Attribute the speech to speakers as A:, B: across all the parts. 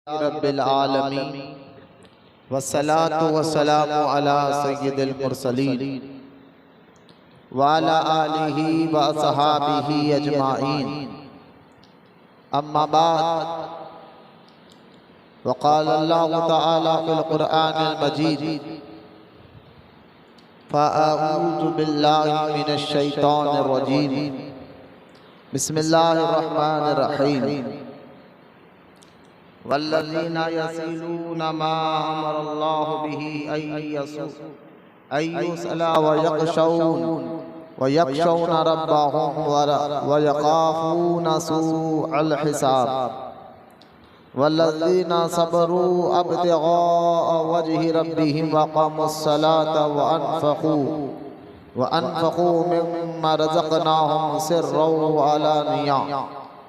A: रब्बिल आलमीन वस्सलातु वस्सलामु अला सय्यिदिल मुरसलीन व अला आलिहि व अस्हाबिहि अजमाइन अम्मा बाद वक़ाल अल्लाहु तआला फिल क़ुरआनिल मजीद फ़अऊज़ु बिल्लाहि मिनश शैतानिर रजीम बिस्मिल्लाहिर रहमानिर रहीम वल्लज़ीना यसीलूना मा अमरल्लाहु बिही अय्युसला व यख़शौना रब्बहुम व यख़ाफ़ूना सूअल हिसाब वल्लज़ीना सबरू इब्तिग़ाअ वजहि रब्बिहिम व अक़ामुस्सलाता व अनफ़क़ू मिम्मा रज़क़नाहुम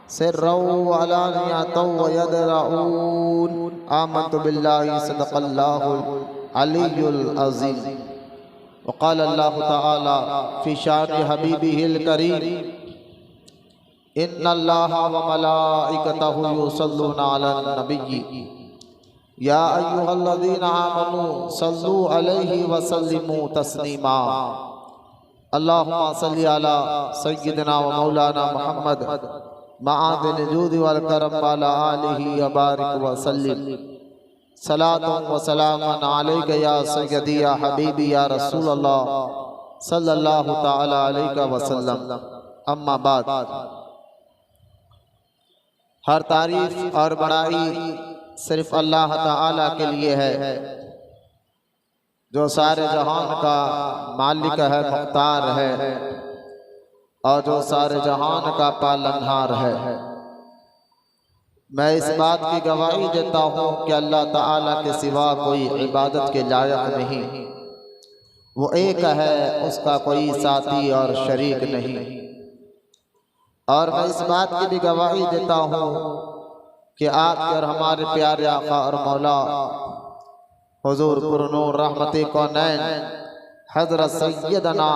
A: सिर्रन व अलानियतन व यदरऊन आमन्तु बिल्लाहि सदक़ल्लाहुल अलियुल अज़ीम। वक़ाल अल्लाहु तआला फ़ी शानि हबीबिहिल करीम इन्नल्लाहा व मलाइकतहु युसल्लूना अलन नबिय्यि या अय्युहल्लज़ीना आमनू सल्लू अलैहि व सल्लिमू तस्लीमा। अल्लाहुम्मा सल्लि अला सय्यिदिना व मौलाना मुहम्मद मआदिन जूदि वल करम वाला आलिहि व बारिक व सल्लिम सलातुन व सलामुन अलैका या सय्यदी या हबीबी या रसूल अल्लाह सल्लल्लाहु तआला अलैहि वसल्लम। अम्मा बाद, हर तारीफ और बड़ाई सिर्फ अल्लाह ताला के लिए है जो सारे जहान का मालिक है, मुख्तार है और जो सारे जहान का पालनहार है। मैं इस बात की गवाही देता हूँ कि अल्लाह ताला के सिवा कोई इबादत के लायक नहीं, वो एक है, उसका कोई साथी और शरीक नहीं। और मैं इस बात की भी गवाही देता हूँ कि आपके और हमारे प्यारे आका और मौला हुजूर पुरनूर रहमते कौनैन हज़रत सैयदना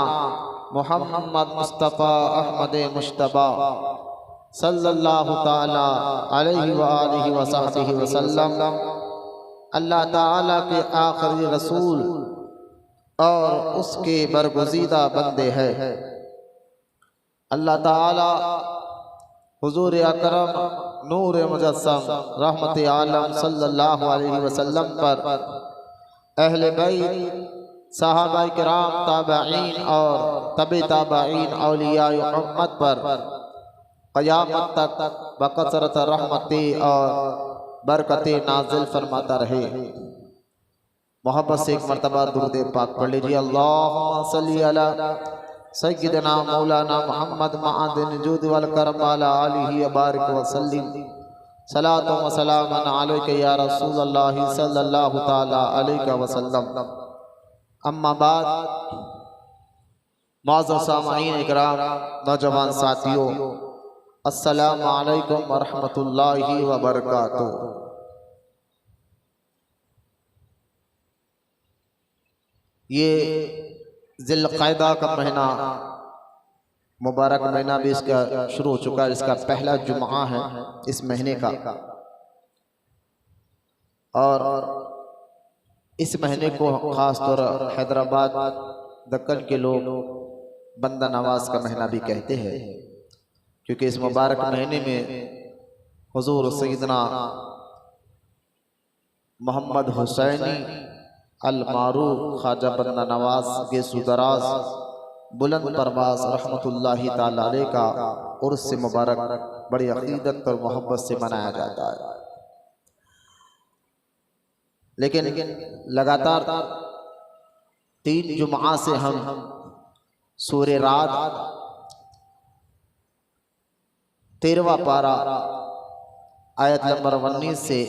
A: मुहम्मद मुस्तफ़ा अहमद मुश्तबा सल्लल्लाहु ताला अलैहि व आलिहि व सहबिहि वसल्लम अल्लाह ताला के आखिरी रसूल और उसके बरगुज़ीदा बंदे हैं। अल्लाह ताला हुजूर अकरम नूर मुजस्सम रहमत आलम सल्लल्लाहु अलैहि वसल्लम पर, अहले बैत, सहाबा किराम, ताबईन और तबे ताबईन, औलियाए उम्मत पर क़यामत तक बकसरत रहमते और बरकते नाजिल फरमाता रहे। मोहब्बत से एक मरतबा दुरूद पाक पढ़ लीजिए। अल्लाहुम्मा सल्ली अला सय्यिदना मौलाना मुहम्मद मआदिन जूद वल करम वाला आलिहि व बारिक व सल्लिम सलातु व सलामन अलैका या रसूल अल्लाह सल्लल्लाहु ताला अलैहि वसल्लम। अम्मा बाद, मुअज़्ज़ज़ सामईन इकराम, नौजवान साथियों, अस्सलामु अलैकुम व रहमतुल्लाहि व बरकातुहू। ये ज़िल्क़अदा का महीना, मुबारक महीना भी इसका शुरू हो चुका है। इसका पहला जुमा है इस महीने का, और इस महीने को ख़ास तौर हैदराबाद दक्कन के लोग बंदा नवाज का महीना भी कहते हैं, क्योंकि इस मुबारक महीने में हुजूर सैयदना मोहम्मद हुसैनी अल मारूफ ख्वाजा बंदा नवाज के सुदराज बुलंद परवाज रहमतुल्लाहि ताला अलैह का उर्स से मुबारक बड़ी अक़ीदत और मोहब्बत से मनाया जाता है। लेकिन लगातार 3 जुमा से हम सूरे रात 13वां पारा आयत नंबर 19 से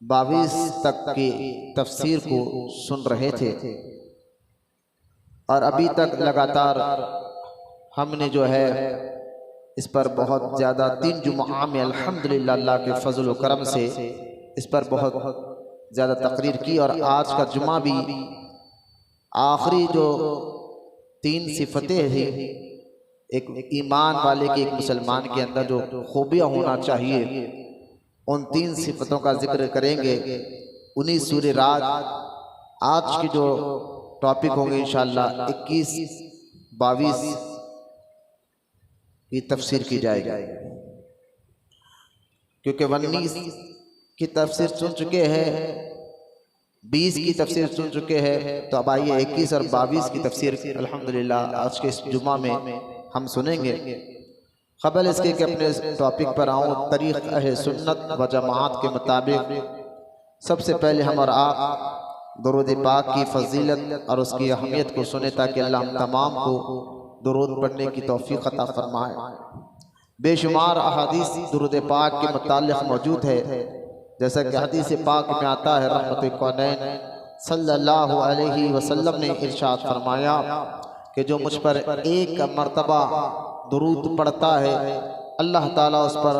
A: 22 तक की तफसीर को सुन रहे थे, और अभी तक लगातार हमने जो है इस पर बहुत ज़्यादा 3 जुमा में अल्हम्दुलिल्लाह अल्लाह के फजल व करम से इस पर बहुत ज़्यादा तकरीर की। और आज का जुमा भी आखिरी जो 3 सिफतें हैं, एक ईमान वाले के, एक मुसलमान के अंदर जो खूबियाँ होना चाहिए उन 3 सिफतों का जिक्र करेंगे। उन्हीं सूरह राद आज की जो टॉपिक होंगे इंशाअल्लाह 21-22 की तफसीर की जाएगी, क्योंकि 19 की तफसीर सुन चुके हैं, 20 की तफसीर सुन चुके हैं, तो अब आइए 21 और 22 की तफसीर अल्हम्दुलिल्लाह आज के इस जुमा में हम सुनेंगे। क़बल इसके कि अपने टॉपिक पर आऊँ, तरीक़ अहले सुन्नत व जमात के मुताबिक सबसे पहले हम और आप दुरूद पाक की फजीलत और उसकी अहमियत को सुने, ताकि अल्लाह हम तमाम को दुरूद पढ़ने की तौफीक अता फरमाए। बेशुमार अहादीस दुरूद पाक के मुताल्लिक़ मौजूद है, जैसा कि हदीस पाक में आता है, रहमतुल कौनैन सल्लल्लाहु अलैहि वसल्लम ने इरशाद फरमाया कि जो मुझ पर एक मर्तबा दुरूद पढ़ता है, अल्लाह ताला उस पर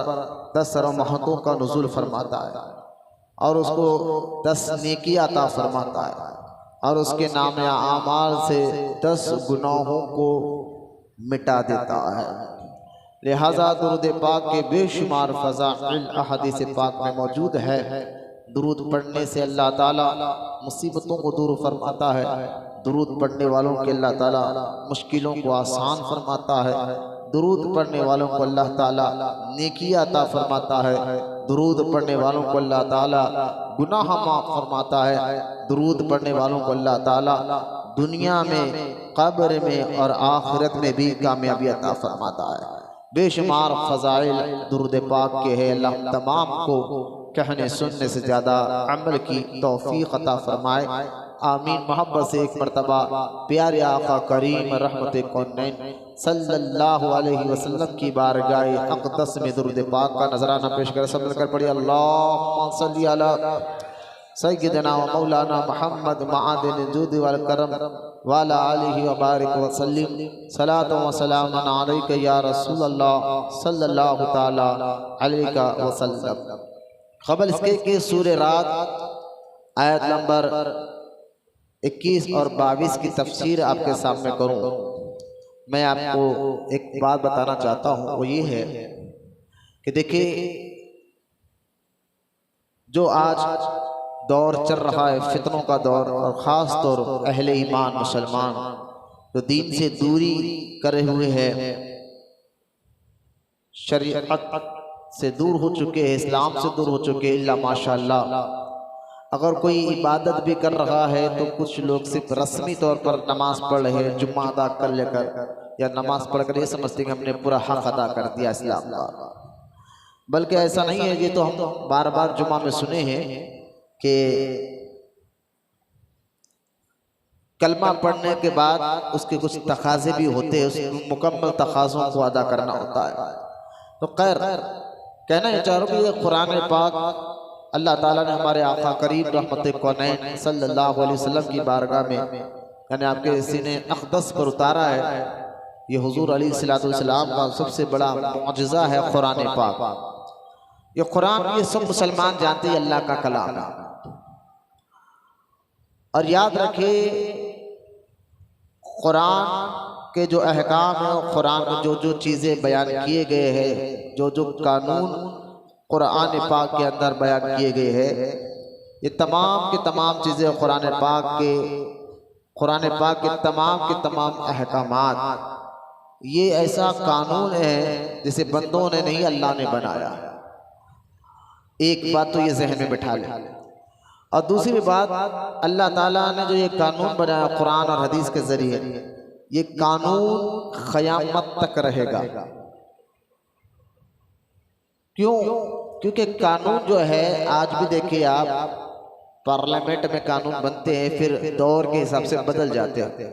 A: 10 रहमतों का नुज़ूल फरमाता है और उसको 10 नेकी अता फरमाता है और उसके नाम या आमाल से 10 गुनाहों को मिटा देता है। लिहाजा दुरूद पाक के बेशुमार फ़ज़ाइल अहादीस पाक में मौजूद है। दुरूद पढ़ने से अल्लाह ताला मुसीबतों को दूर फरमाता है, दुरूद पढ़ने वालों के अल्लाह ताला मुश्किलों को आसान फरमाता है, दुरूद पढ़ने वालों को अल्लाह ताला नेकी अता फरमाता है, दुरूद पढ़ने वालों को अल्लाह ताला गुनाह माफ़ फरमाता है, दुरूद पढ़ने वालों को अल्लाह ताला दुनिया में, कब्र में और आखिरत में भी कामयाबी अता फरमाता है। बेशुमार फ़ज़ाइल दुरूद पाक के है। अल्लाह तमाम को कहने सुनने से ज़्यादा अमल की तौफीक अता फरमाए, आमीन। मोहब्बत से एक मरतबा प्यारे आका करीम रहमत कौनैन सल्लल्लाहु अलैहि वसल्लम की बारगाह अक़दस में दुरूद पाक का नजराना पेश कर सब मिलकर पढ़िए, अल्लाहुम्मा सल्ली अला सय्यिदना व मौलाना मुहम्मद मआदिन जुद वल करम वाला आलिहि व बारिक व सल्लिम सलातो व सलामन अलैका या रसूल अल्लाह सल्लल्लाहु ताला अलैका व सल्लम। क़बल इसके कि सूरह राद आयत नंबर 21 और 22 की तफसीर आपके सामने करूं, मैं आपको एक बात बताना चाहता हूं, वो ये है कि देखिए, जो आज दौर चल रहा है फितनों का दौर, और ख़ास तौर अहले ईमान मुसलमान जो दीन से दूरी करे हुए हैं, शरीयत से दूर हो चुके हैं, इस्लाम से दूर हो चुके हैं, इल्ला माशाअल्लाह अगर कोई इबादत भी कर रहा है तो कुछ लोग सिर्फ रस्मी तौर पर नमाज पढ़ रहे हैं, जुम्मा अदा कर लेकर या नमाज पढ़कर ये समझते कि हमने पूरा हक अदा कर दिया इस्लाम का, बल्कि ऐसा नहीं है। ये तो हम बार बार जुम्मा में सुने हैं कि कलमा पढ़ने के बाद उसके कुछ तकाज़े भी होते हैं, उस मुकम्मल तकाज़ों को अदा करना होता है। तो खैर कहना ये चाह रहा हूँ कि ये कुरान पाक अल्लाह ताला ने हमारे आका करीम रहमत कौनैन सल्लल्लाहु अलैहि वसल्लम की बारगाह में, यानी आपके सीने अक़दस पर उतारा है। ये हुजूर अलैहिस्सलाम का सबसे बड़ा मुअजिज़ा है कुरान पाक। ये कुरान ये सब मुसलमान जानते हैं अल्लाह का कलाम है। और याद रखिए, कुरान के जो अहकाम है, कुरान में जो जो चीज़ें बयान किए गए हैं, जो जो कानून कुरान पाक के अंदर बयान किए गए हैं, ये तमाम के तमाम चीज़ें कुरान पाक के तमाम अहकामात, ये ऐसा कानून है जिसे बंदों ने नहीं अल्लाह ने बनाया। एक बात तो ये जहन में बिठा लें। और दूसरी बात, अल्लाह ताला ने जो ये कानून बनाया कुरान और हदीस के ज़रिए, ये कानून क़यामत तक रहेगा। क्यों? क्योंकि कानून जो है, आज भी देखिए आप, पार्लियामेंट में कानून बनते हैं, फिर दौर के हिसाब से बदल जाते हैं।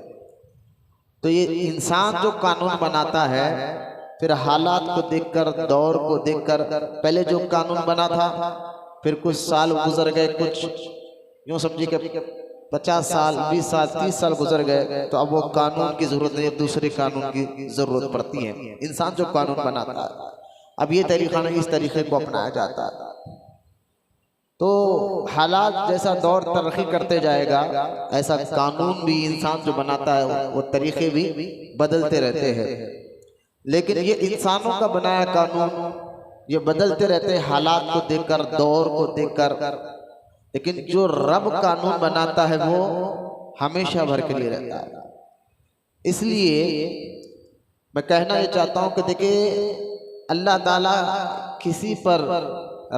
A: तो ये इंसान जो कानून बनाता है, फिर हालात को देखकर, दौर को देखकर, पहले जो कानून बना था, फिर कुछ साल गुजर गए, कुछ यूँ समझिए कि 50 साल, 20 साल, 30 साल गुजर गए, तो अब वो कानून की ज़रूरत नहीं, दूसरे कानून की ज़रूरत पड़ती है। इंसान जो कानून बनाता है, अब ये तरीक़ा नहीं, इस तरीक़े को अपनाया जाता है। तो हालात जैसा दौर तरक्की करते जाएगा, ऐसा कानून भी इंसान जो बनाता है, वो तरीक़े भी बदलते रहते हैं। लेकिन ये इंसानों का बनाया कानून ये बदलते रहते हैं हालात को देखकर, दौर को देखकर, लेकिन जो रब कानून बनाता है वो हमेशा भर के लिए रहता है। इसलिए मैं कहना ये चाहता हूँ कि देखिए, अल्लाह ताला किसी पर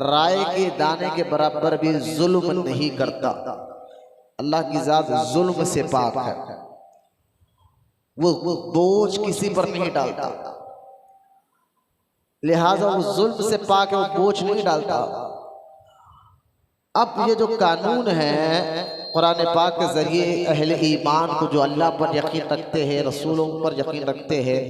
A: राय के दाने के बराबर भी जुल्म नहीं करता। अल्लाह की जात जुल्म से पाक है, वो बोझ किसी पर नहीं डालता, लिहाजा वो जुल्म से पाक है, वो बोझ नहीं डालता। अब ये जो कानून है कुरान पाक के जरिए अहले ईमान को, जो अल्लाह पर यकीन रखते हैं, रसूलों पर यकीन रखते हैं,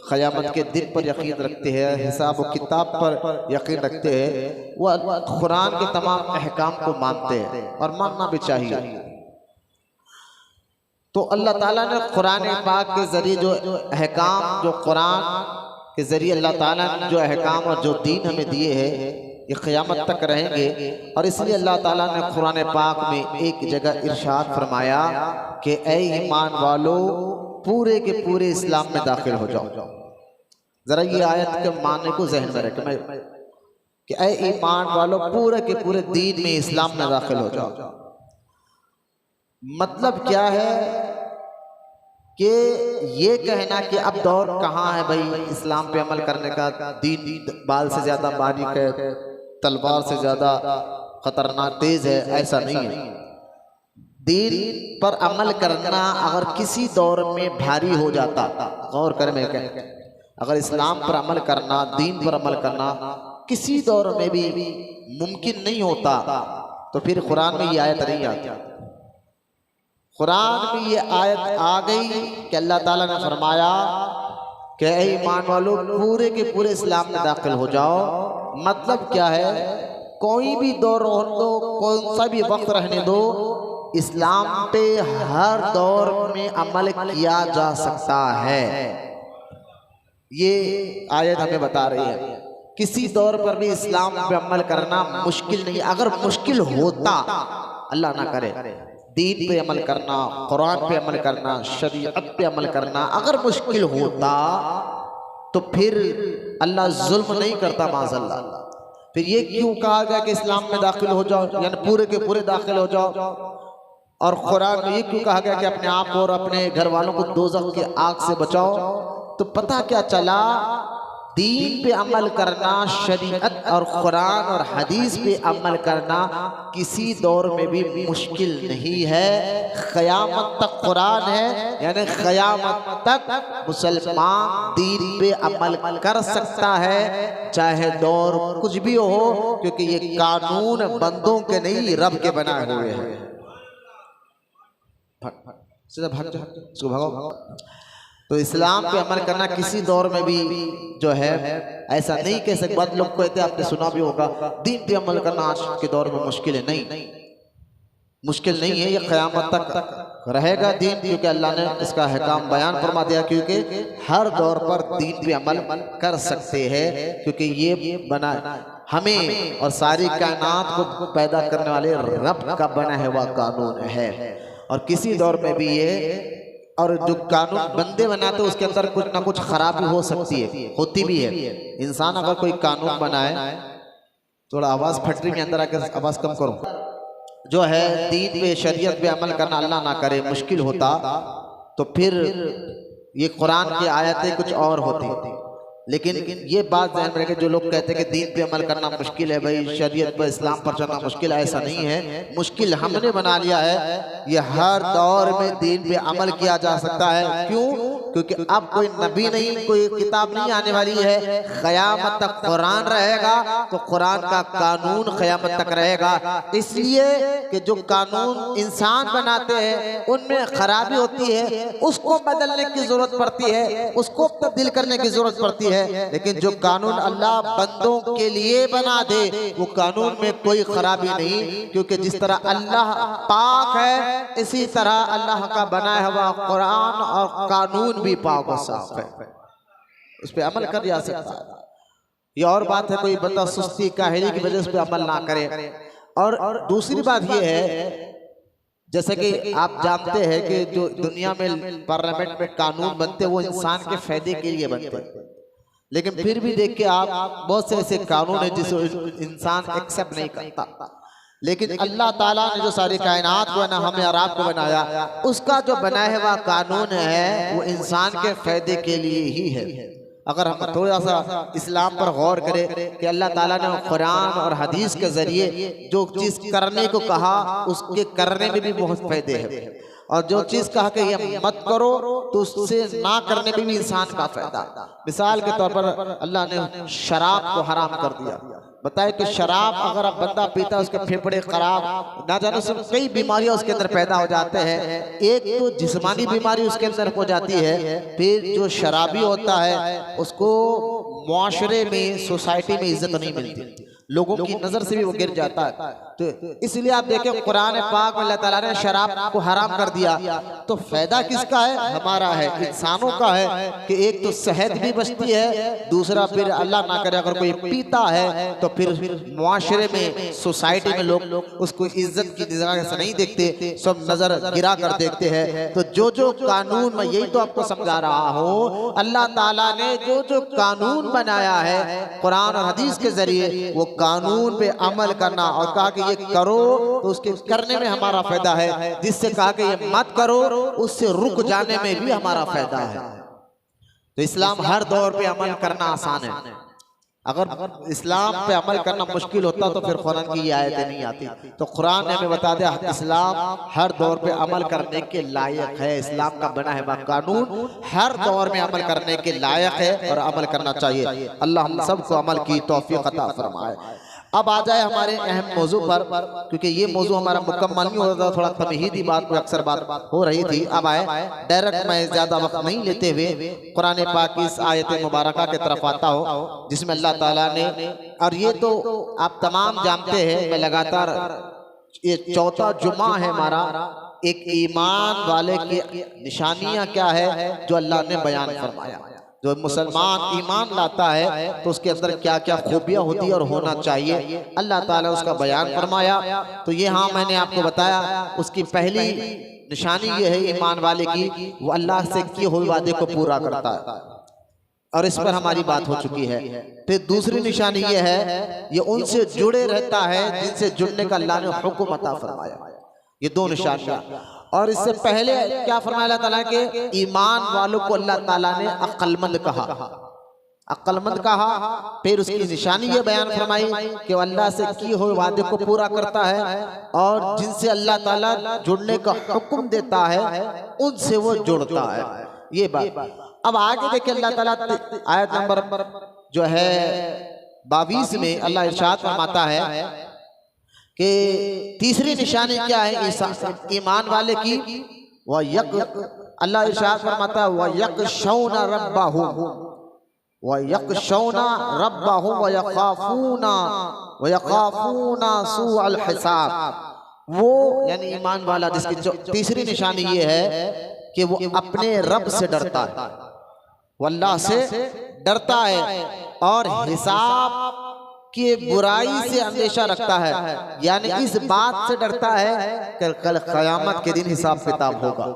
A: क़यामत के दिन पर यकीन रखते हैं, हिसाब व किताब पर यकीन रखते हैं, वो कुरान के तमाम अहकाम को मानते हैं और मानना भी चाहिए। तो अल्लाह ताला ने कुरान पाक के जरिए जो अहकाम, जो कुरान के जरिए अल्लाह ताला ने जो अहकाम और जो दीन हमें दिए हैं, ये क़यामत तक रहेंगे। और इसलिए अल्लाह ताला ने कुरान पाक में एक जगह इरशाद फरमाया कि ऐ ईमान वालों, पूरे के पूरे इस्लाम में दाखिल हो जाओ। जरा ये आयत के मानने को जहन में रखें कि ऐ ईमान वालों, पूरे के पूरे दीन में, इस्लाम में दाखिल हो जाओ। मतलब क्या है कि ये कहना कि अब दौर कहाँ है भाई इस्लाम पे अमल करने का, दीन बाल से ज्यादा बारीक है, तलवार से ज्यादा खतरनाक तेज है, ऐसा नहीं है। दीन पर अमल करना अगर किसी दौर में भारी हो जाता, गौर करें मैं कहूं, अगर इस्लाम पर अमल करना, दीन पर अमल करना किसी दौर में भी मुमकिन नहीं होता, तो फिर कुरान में ये आयत नहीं आती। कुरान में ये आयत आ गई कि अल्लाह ताला ने फरमाया कि ऐ ईमान वालों, पूरे के पूरे इस्लाम में दाखिल हो जाओ। मतलब क्या है, कोई भी दौर हो दो, कौन सा भी वक्त रहने दो, इस्लाम पे हर दौर में अमल किया जा सकता है। ये आयत हमें बता रही है किसी दौर पर भी इस्लाम पे अमल करना मुश्किल नहीं। अगर मुश्किल होता, अल्लाह ना करे, दीन पे अमल करना, कुरान पे अमल करना, शरीयत पे अमल करना अगर मुश्किल होता तो फिर अल्लाह जुल्म नहीं करता माज़अल्लाह। फिर ये क्यों कहा गया कि इस्लाम में दाखिल हो जाओ, यानी पूरे के पूरे दाखिल हो जाओ? और कुरान में ये क्यों कहा गया कि अपने आप और अपने घर वालों को दोज़ख की आग से बचाओ? तो पता क्या चला, दीन पे अमल करना, शरीयत और कुरान और हदीस पे अमल करना किसी दौर में भी मुश्किल नहीं है। क़यामत तक कुरान है, यानी क़यामत तक मुसलमान दीन पे अमल कर सकता है, चाहे दौर कुछ भी हो, क्योंकि ये कानून बंदों के नहीं, रब के बनाए हुए हैं। भागो। तो इस्लाम पे अमल करना किसी दौर में भी जो है ऐसा नहीं कह सकते। बहुत लोग कहते हैं, आपने सुना भी होगा, दीन पे अमल करना आज के दौर में मुश्किल है। नहीं, मुश्किल नहीं है, ये क़यामत तक रहेगा दीन, क्योंकि अल्लाह ने इसका अहकाम बयान फरमा दिया, क्योंकि हर दौर पर दीन पे अमल कर सकते हैं, क्योंकि ये बना हमें और सारी कायनात को पैदा करने वाले रब का बना हुआ कानून है। और किसी दौर में भी ये, और जो कानून बंदे बनाते उसके अंदर कुछ ना कुछ खराबी हो सकती है, होती भी है। इंसान अगर कोई कानून बनाए, थोड़ा आवाज फैक्ट्री में अंदर आकर आवाज कम करो, जो है दीन पे शरीयत पे अमल करना अल्लाह ना करे मुश्किल होता, तो फिर ये कुरान की आयतें कुछ और होती। लेकिन ये बात ध्यान में रखें, जो लोग कहते हैं कि दीन पे अमल करना मुश्किल है, भाई शरीयत पर इस्लाम पर चलना मुश्किल है, ऐसा नहीं है। मुश्किल हमने बना लिया है, ये हर दौर में दीन पे अमल किया जा सकता है। क्यों? क्योंकि अब कोई नबी नहीं, कोई किताब नहीं आने वाली है, क़यामत तक कुरान रहेगा, तो कुरान का कानून क़यामत तक रहेगा। इसलिए कि जो कानून इंसान बनाते हैं उनमें खराबी होती है, उसको बदलने की जरूरत पड़ती है, उसको तब्दील करने की जरूरत पड़ती है। लेकिन जो कानून अल्लाह बंदों के लिए बना दे, वो कानून में कोई खराबी नहीं, क्योंकि जिस तरह अल्लाह पाक है, इसी तरह अल्लाह का बनाया हुआ कुरान और कानून भी पाक और साफ है, उस पर अमल कर जा सकता है। ये और बात है, कोई बंदा सुस्ती काहिली की वजह से उस पर अमल ना करे। और दूसरी बात ये है, जैसे कि आप जानते हैं कि जो दुनिया में पार्लियामेंट में कानून बनते हैं वो इंसान के फायदे के लिए बनते हैं, लेकिन फिर भी देख के आप बहुत से ऐसे कानून है जिसे इंसान एक्सेप्ट नहीं करता। लेकिन अल्लाह ताला ने जो सारी कायनात को ना हमें और आपको बनाया, उसका जो बनाया हुआ कानून है वो इंसान के फायदे के लिए ही है। अगर हम थोड़ा सा इस्लाम पर गौर करें कि अल्लाह ताला ने कुरान और हदीस के जरिए जो चीज़ करने को कहा उसके करने में भी बहुत फायदे हैं, और जो चीज़ कहा कि ये मत करो तो उससे ना करने में भी इंसान का फायदा। मिसाल के तौर पर अल्लाह ने शराब को हराम कर दिया। बताए कि शराब अगर अब बंदा पीता है उसके फेफड़े खराब, ना जाने से कई बीमारियां उसके अंदर पैदा हो जाते हैं। एक तो जिस्मानी बीमारी उसके अंदर हो जाती है, फिर जो शराबी होता है उसको मुआशरे में, सोसाइटी में इज्जत नहीं मिलती, लोगों की नजर से भी वो गिर जाता है। तो इसलिए आप देखें कुरान पाक में अल्लाह ताला ने शराब को हराम कर दिया, तो फायदा किसका है? हमारा है, इंसानों का है कि एक तो सेहत भी बचती है, दूसरा फिर अल्लाह ना करे अगर कोई पीता है तो फिर मुआशरे में, सोसाइटी में लोग उसको इज्जत की नजर से नहीं देखते, सब नजर गिरा कर देखते हैं। तो जो जो कानून, मैं यही तो आपको समझा रहा हूँ, अल्लाह ताला ने जो जो कानून बनाया है कुरान और हदीस के जरिए, वो कानून पे अमल करना और कहा कि ये करो तो उसके करने में हमारा फायदा है, जिससे कहा कि ये मत करो उससे रुक जाने में भी हमारा फायदा है। तो इस्लाम हर दौर पे अमल करना आसान है। अगर इस्लाम पे अमल करना मुश्किल होता तो फिर कुरान की ये आयतें नहीं आती। तो कुरान ने हमें बता दिया इस्लाम हर दौर पे अमल करने के लायक है। इस्लाम का बना है कानून हर दौर में अमल करने के लायक है और अमल करना चाहिए। अल्लाह हम सबको अमल की तौफीक अता फरमाए। अब आ जाए हमारे अहम मौजू पर, क्योंकि ये मौजू हमारा मुकम्मल नहीं होता, थोड़ा तमहीदी बात को अक्सर बात हो रही थी। अब आए डायरेक्ट, मैं ज्यादा वक्त नहीं लेते हुए कुरान पाक की इस आयत मुबारका की तरफ आता हूँ जिसमें अल्लाह ताला ने, और ये तो आप तमाम जानते हैं, मैं लगातार ये चौथा जुमा है हमारा, एक ईमान वाले की निशानियां क्या है जो अल्लाह ने बयान फरमाया। जो मुसलमान ईमान लाता है तो उसके अंदर क्या क्या खूबियां होती है और होना चाहिए, अल्लाह ताला उसका बयान फरमाया। तो ये हाँ मैंने आपको बताया, उसकी पहली निशानी ये है ईमान वाले की, वो अल्लाह से किए हुए वादे को पूरा करता है, और इस पर हमारी बात हो चुकी है। फिर दूसरी निशानी ये है, ये उनसे जुड़े रहता है जिनसे जुड़ने का अल्लाह ने हुक्म अता फरमाया। ये दो निशानियां। और इससे पहले क्या फरमाया अल्लाह ताला के, ईमान वालों को अल्लाह ताला ने अक्लमंद कहा, अक्लमंद कहा। फिर उसकी निशानी ये बयान फरमाई कि अल्लाह से किए हुए वादे को पूरा करता है, और जिनसे अल्लाह ताला जुड़ने का हुक्म देता है उनसे वो जुड़ता है। ये बात। अब आगे देखिए अल्लाह ताला आयत नंबर जो है 22 में अल्लाह इरशाद फरमाता है कि तीसरी निशानी क्या है ईमान वाले की, अल्लाह इरशाद फरमाता है वयख्शौना रब्बहुम वयख्शौना रब्बहुम वयखाफूना सूअल हिसाब। वो यानी ईमान वाला जिसकी तीसरी निशानी ये है कि वो अपने रब से डरता है, वो अल्लाह से डरता है और हिसाब कि बुराई से अंदेशा रखता है, यानी इस बात से डरता है कि कल क़यामत के दिन हिसाब किताब होगा।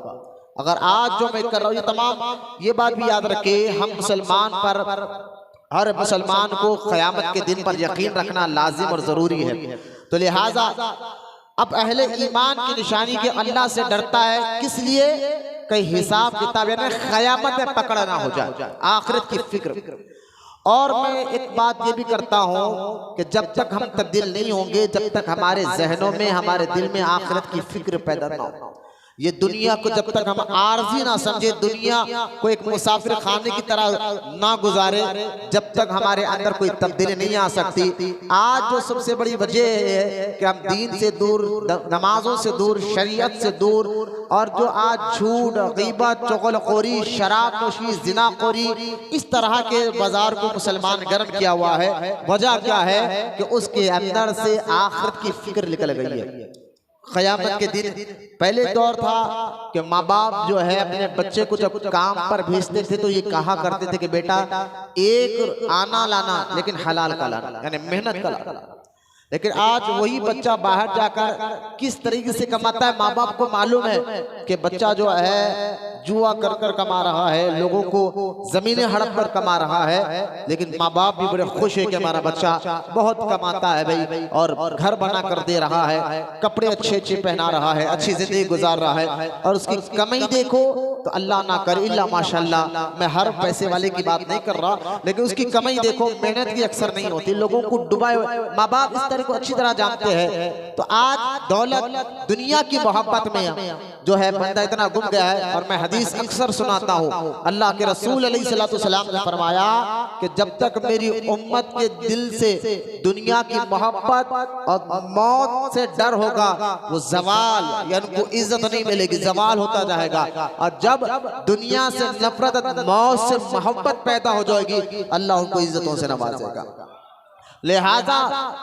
A: अगर आज जो मैं कर रहा हूँ ये तमाम, ये बात भी याद रखे, हम मुसलमान पर, हर मुसलमान को क़यामत के दिन पर यकीन रखना लाजिम और ज़रूरी है। तो लिहाजा अब अहले ईमान की निशानी के अल्लाह से डरता है, किस लिए? कहीं हिसाब किताब यानी क़यामत में पकड़ा ना हो जाए, आखिरत की फिक्र। और मैं एक बात ये भी करता हूँ कि जब तक हम तब्दील नहीं होंगे, जब तक हमारे जहनों में, हमारे दिल में आखिरत की फिक्र पैदा ना हो, ये दुनिया को जब तक हम आर्जी ना समझे, दुनिया को एक मुसाफिर खाने की तरह ना गुजारे, जब तक हमारे अंदर कोई तब्दीली नहीं आ सकती। आज जो सबसे बड़ी वजह है कि हम दीन से दूर, नमाजों से दूर, शरीयत से दूर, और जो आज झूठ, गीबत, चुगलखोरी, शराब नोशी, जिनाखोरी, इस तरह के बाजार को मुसलमान गर्म किया हुआ है। वजह क्या है कि उसके अंदर से आखिरत की फिक्र निकल गई है। क़यामत के दिन पहले दौर था कि माँ बाप जो है अपने बच्चे को जब काम पर भेजते थे तो ये कहा करते थे कि बेटा एक आना लाना, लेकिन हलाल का लाना, यानी मेहनत का लाना। लेकिन आज वही बच्चा बाहर जाकर किस तरीके से कमाता है, माँ बाप को मालूम है कि बच्चा जो है जुआ कर कर कमा रहा है, लोगों को जमीनें हड़प कर कमा रहा है, लेकिन माँ बाप भी बड़े खुश है कि हमारा बच्चा बहुत कमाता है भाई, और घर बना कर दे रहा है, कपड़े अच्छे अच्छे पहना रहा है, अच्छी जिंदगी गुजार रहा है, और उसकी कमाई देखो तो अल्लाह ना करे इल्ला माशाल्लाह, मैं हर पैसे वाले की बात नहीं कर रहा, लेकिन उसकी कमाई देखो मेहनत की अक्सर नहीं होती, लोगों को डुबाए। माँ बाप इस तरह को अच्छी तरह जानते हैं। तो आज दौलत दुनिया की मोहब्बत में जो है बंदा इतना गुम गया है। और मैं हदीस अक्सर सुनाता हूँ, अल्लाह के रसूल अलैहिस्सलाम ने फरमाया कि जब तक मेरी उम्मत के दिल से दुनिया की मोहब्बत और मौत से डर होगा, वो जवाल या उनको इज्जत नहीं मिलेगी, जवाल होता जाएगा। और जब दुनिया से नफरत, मौत से मोहब्बत पैदा हो जाएगी, अल्लाह उनको इज्जतों से नवाजेगा। लिहाजा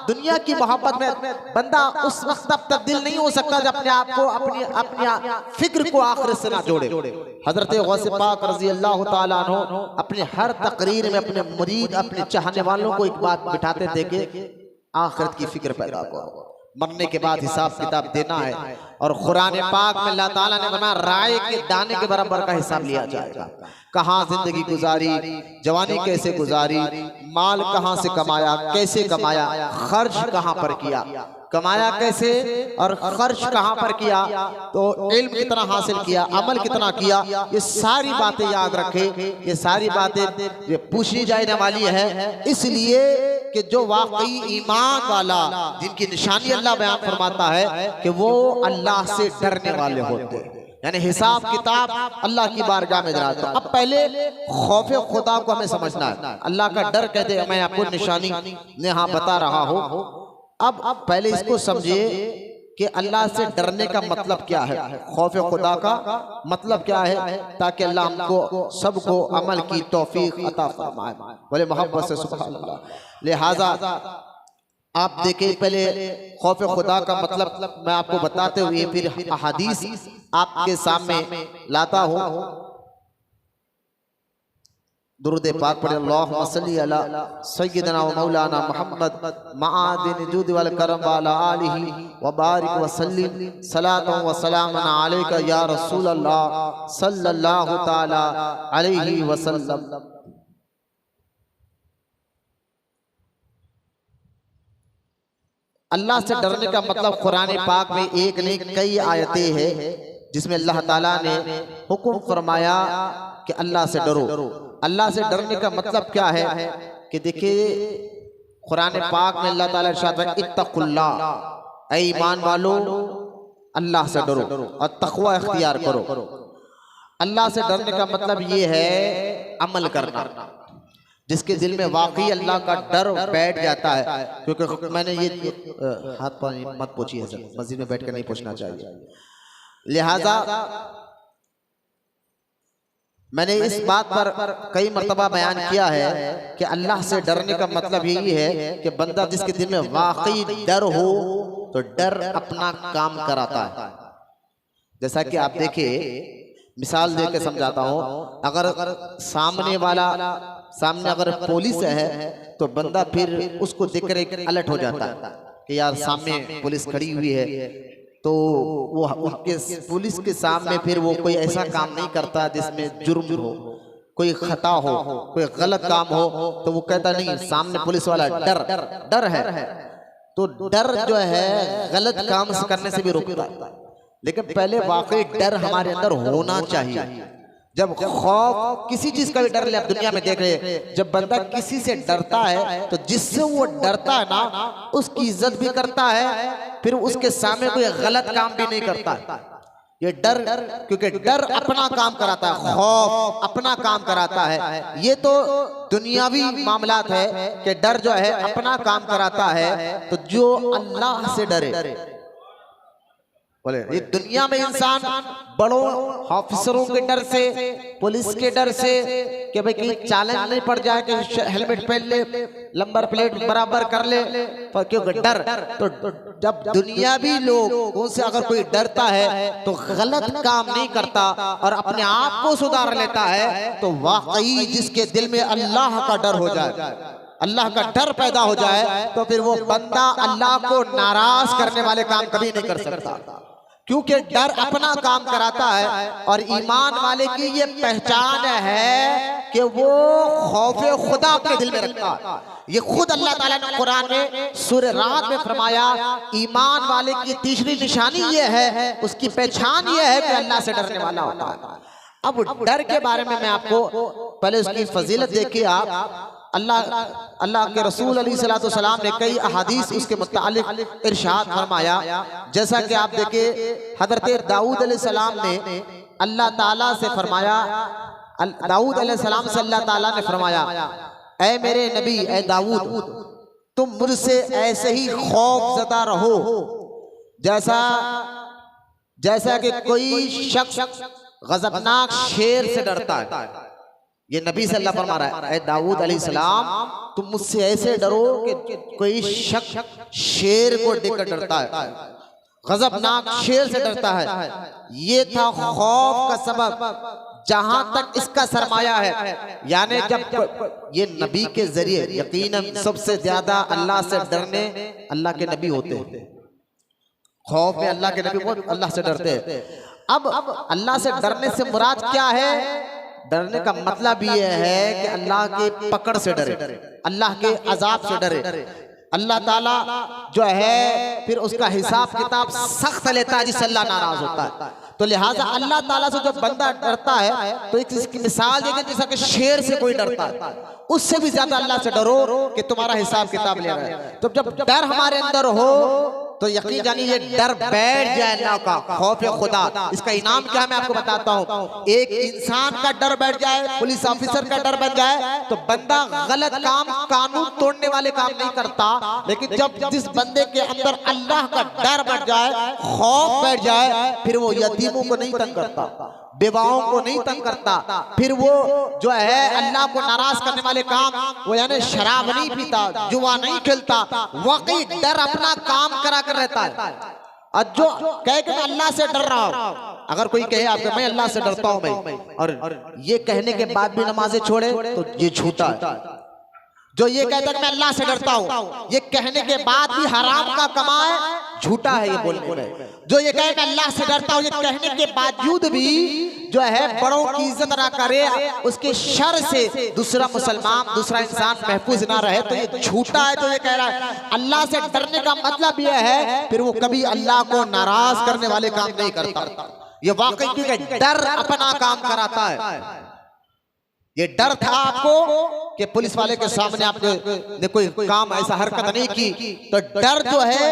A: दुनिया की मोहब्बत में बंदा उस वक्त तब तब्दील नहीं हो सकता जब अपने आप को अपनी फिक्र को आखिरत से ना जोड़े। हजरत गौसे पाक रजी अल्लाह ताला अन्हु अपने हर तकरीर में अपने मुरीद, अपने चाहने वालों को एक बात बिठाते थे कि आखिरत की फिक्र पैदा करो, मरने के बाद हिसाब किताब देना है। और कुरान पाक में अल्लाह ताला ने फरमाया राय के दाने के बराबर का हिसाब लिया जाएगा। कहाँ जिंदगी गुजारी, जवानी कैसे गुजारी, माल कहाँ से कमाया, कैसे कमाया, खर्च कहाँ पर किया, कमाया कैसे और खर्च कहाँ पर किया, तो इल्म कितना हासिल किया, अमल कितना किया, ये सारी बातें याद रखे। ये सारी बातें ये पूछी जाने वाली है, इसलिए कि जो वाकई ईमान वाला, जिनकी निशानी अल्लाह बयान फरमाता है कि वो अल्लाह से डरने वाले होते हैं, यानी हिसाब किताब अल्लाह की बारगाह में जरा। तो अब पहले खौफे खुदा को हमें समझना है। अल्लाह का डर कहते हैं, मैं आपको निशानी यहाँ बता रहा हूँ। अब पहले इसको समझिए कि अल्लाह से डरने का मतलब क्या है, खौफ खुदा का मतलब क्या है, ताकि अल्लाह हमको सबको अमल की तौफीक अता फरमाए, बोले मोहब्बत से सुभान अल्लाह। लिहाजा आप देखिए, पहले खौफ खुदा का मतलब मैं आपको बताते हुए फिर अहादीस आपके सामने लाता हूँ। दुरूद पाक पढ़े, अल्लाहुम्मा सल्ली अला सय्यिदना व मौलाना मुहम्मद मआदिन जुद वल करम व अला आलिहि व बारिक व सल्लिम सलातन व सलामन अलैका या रसूल अल्लाह सल्लल्लाहु तआला अलैहि वसल्लम। अल्लाह से डरने का मतलब कुरान पाक में एक नहीं कई आयतें हैं जिसमें अल्लाह ताला ने हुक्म फरमाया कि अल्लाह से डरो। अल्लाह से डरने का मतलब क्या है कि देखिए, कुरान पाक में अल्लाह ताला इरशाद है इत्तकुल्लाह, ऐ ईमान वालों अल्लाह से डरो और तकवा इख्तियार करो। अल्लाह से डरने का मतलब ये है अमल करना, जिसके दिल में वाकई अल्लाह का डर बैठ जाता है। क्योंकि मैंने ये हाथ पाँव मत पूछिए सर, मस्जिद में बैठ कर नहीं पूछना चाहिए। लिहाजा मैंने इस बात पर कई मर्तबा बयान किया है कि अल्लाह से डरने का मतलब यही है कि बंदा जिसके दिल में वाकई डर हो तो डर अपना काम कराता है। जैसा कि आप देखिए, मिसाल दे के समझाता हूँ, अगर सामने अगर पुलिस है तो बंदा फिर उसको देखकर एक अलर्ट हो जाता है कि यार सामने पुलिस खड़ी हुई है, तो वो उसके पुलिस के सामने फिर वो कोई ऐसा काम नहीं करता जिसमें जुर्म हो, कोई खता हो, कोई गलत काम हो, तो वो कहता नहीं सामने पुलिस वाला डर है, तो डर जो है गलत काम करने से भी रोकता है। लेकिन पहले वाकई डर हमारे अंदर होना चाहिए। जब खौफ किसी चीज का भी डर ले, आप दुनिया में देख रहे, जब बंदा किसी से डरता है तो जिससे वो डरता है ना उसकी इज्जत भी करता है, फिर उसके सामने कोई गलत काम भी नहीं करता। ये डर, क्योंकि डर अपना काम कराता है, खौफ अपना काम कराता है। ये तो दुनियावी मामलात है कि डर जो है अपना काम कराता है। तो जो अल्लाह से डरे, बोले ये दुनिया में इंसान बड़ों ऑफिसरों के डर से, पुलिस के डर से कि भाई कहीं चालान नहीं पड़ जाए, कि हेलमेट पहन ले, नंबर प्लेट बराबर कर ले, पर क्योंकि डर। तो जब दुनियावी लोगों से अगर कोई डरता है तो गलत काम नहीं करता और अपने आप को सुधार लेता है, तो वाकई जिसके दिल में अल्लाह का डर हो जाए, अल्लाह का डर पैदा हो जाए तो फिर वो बंदा अल्लाह को नाराज करने वाले काम कभी नहीं कर सकता, क्योंकि डर अपना काम कराता है। और ईमान वाले की ये पहचान है कि वो खौफ खुदा अपने दिल में रखता है। ये खुद अल्लाह ताला ने कुरान में सूरह रात में फरमाया, ईमान वाले की तीसरी निशानी ये है, उसकी पहचान ये है कि अल्लाह से डरने वाला होता है। अब डर के बारे में मैं आपको पहले उसकी फजीलत देखिए। आप अल्लाह के रसूल अलैहिस्सलातु वस्सलाम ने कई अहादीस उसके मुतालिक इरशाद फरमाया। जैसा कि आप देखिए, हजरत दाऊद अलैहिस्सलाम ने अल्लाह ताला से फरमाया, दाऊद अलैहिस्सलाम से अल्लाह ताला ने फरमाया, ऐ मेरे नबी, ऐ दाऊद, तुम मुझसे ऐसे ही खौफज़दा रहो जैसा कि कोई शख्स गजबनाक शेर से डरता है। ये नबी से अल्लाह फरमा रहा है, ऐ दाऊद अलैहिस्सलाम, तुम मुझसे ऐसे डरो कि कोई शख्स शेर को देखकर डरता है, गजबनाक शेर से डरता है। ये था खौफ का सबब। जहां तक इसका सरमाया है, यानी जब ये नबी के जरिए यकीनन सबसे ज्यादा अल्लाह से डरने अल्लाह के नबी होते हैं। खौफ में अल्लाह के नबी बहुत अल्लाह से डरते हैं। अब अल्लाह से डरने से मुराद क्या है? डरने का मतलब ये है कि अल्लाह के पकड़ से डरे, अल्लाह के अजाब से डरे। अल्लाह ताला जो है फिर उसका हिसाब किताब सख्त लेता है जिससे अल्लाह नाराज होता है। तो लिहाजा अल्लाह ताला से जो बंदा डरता है, तो एक इसकी मिसाल देखें जैसा कि शेर से कोई डरता है, उससे भी ज्यादा अल्लाह से डरो कि तुम्हारा हिसाब किताब ले रहा है। तो जब डर हमारे अंदर हो तो यकीन जानिए ये डर बैठ जाए अल्लाह का, खौफ खुदा। इसका इनाम क्या है मैं आपको बताता हूँ। एक इंसान का डर बैठ जाए, पुलिस ऑफिसर का डर बैठ जाए, तो बंदा गलत काम, कानून तोड़ने वाले काम नहीं करता। लेकिन जब जिस बंदे के अंदर अल्लाह का डर बैठ जाए, खौफ बैठ जाए, फिर वो यतीमों को नहीं तंग करता, बेवाओं को नहीं तंग करता, फिर वो जो है अल्लाह को नाराज करने वाले काम, वो यानी शराब नहीं पीता, जुआ नहीं खेलता, वाकई डर अपना काम करा कर रहता है। और जो कहे कि मैं अल्लाह से डर रहा हूं, अगर कोई कहे आपको मैं अल्लाह से डरता हूं मैं, और ये कहने के बाद भी नमाजें छोड़े, तो ये झूठा है। जो ये कहता है कि मैं अल्लाह से डरता हूं, ये कहने के बाद भी हराम का कमाए, झूठा है ये बोलने। जो ये कहे मैं अल्लाह से डरता हूं, ये कहने के बावजूद भी जो है बड़ों की इज्जत ना करे, उसके शर से दूसरा मुसलमान, दूसरा इंसान महफूज ना रहे, तो ये झूठा है। तो ये कह रहा है अल्लाह से डरने का मतलब ये है, फिर वो कभी अल्लाह को नाराज करने वाले काम नहीं करता। ये वाकई डर अपना काम कराता है। ये डर था आपको कि पुलिस वाले के सामने आपने कोई काम ऐसा हरकत नहीं की, तो डर जो है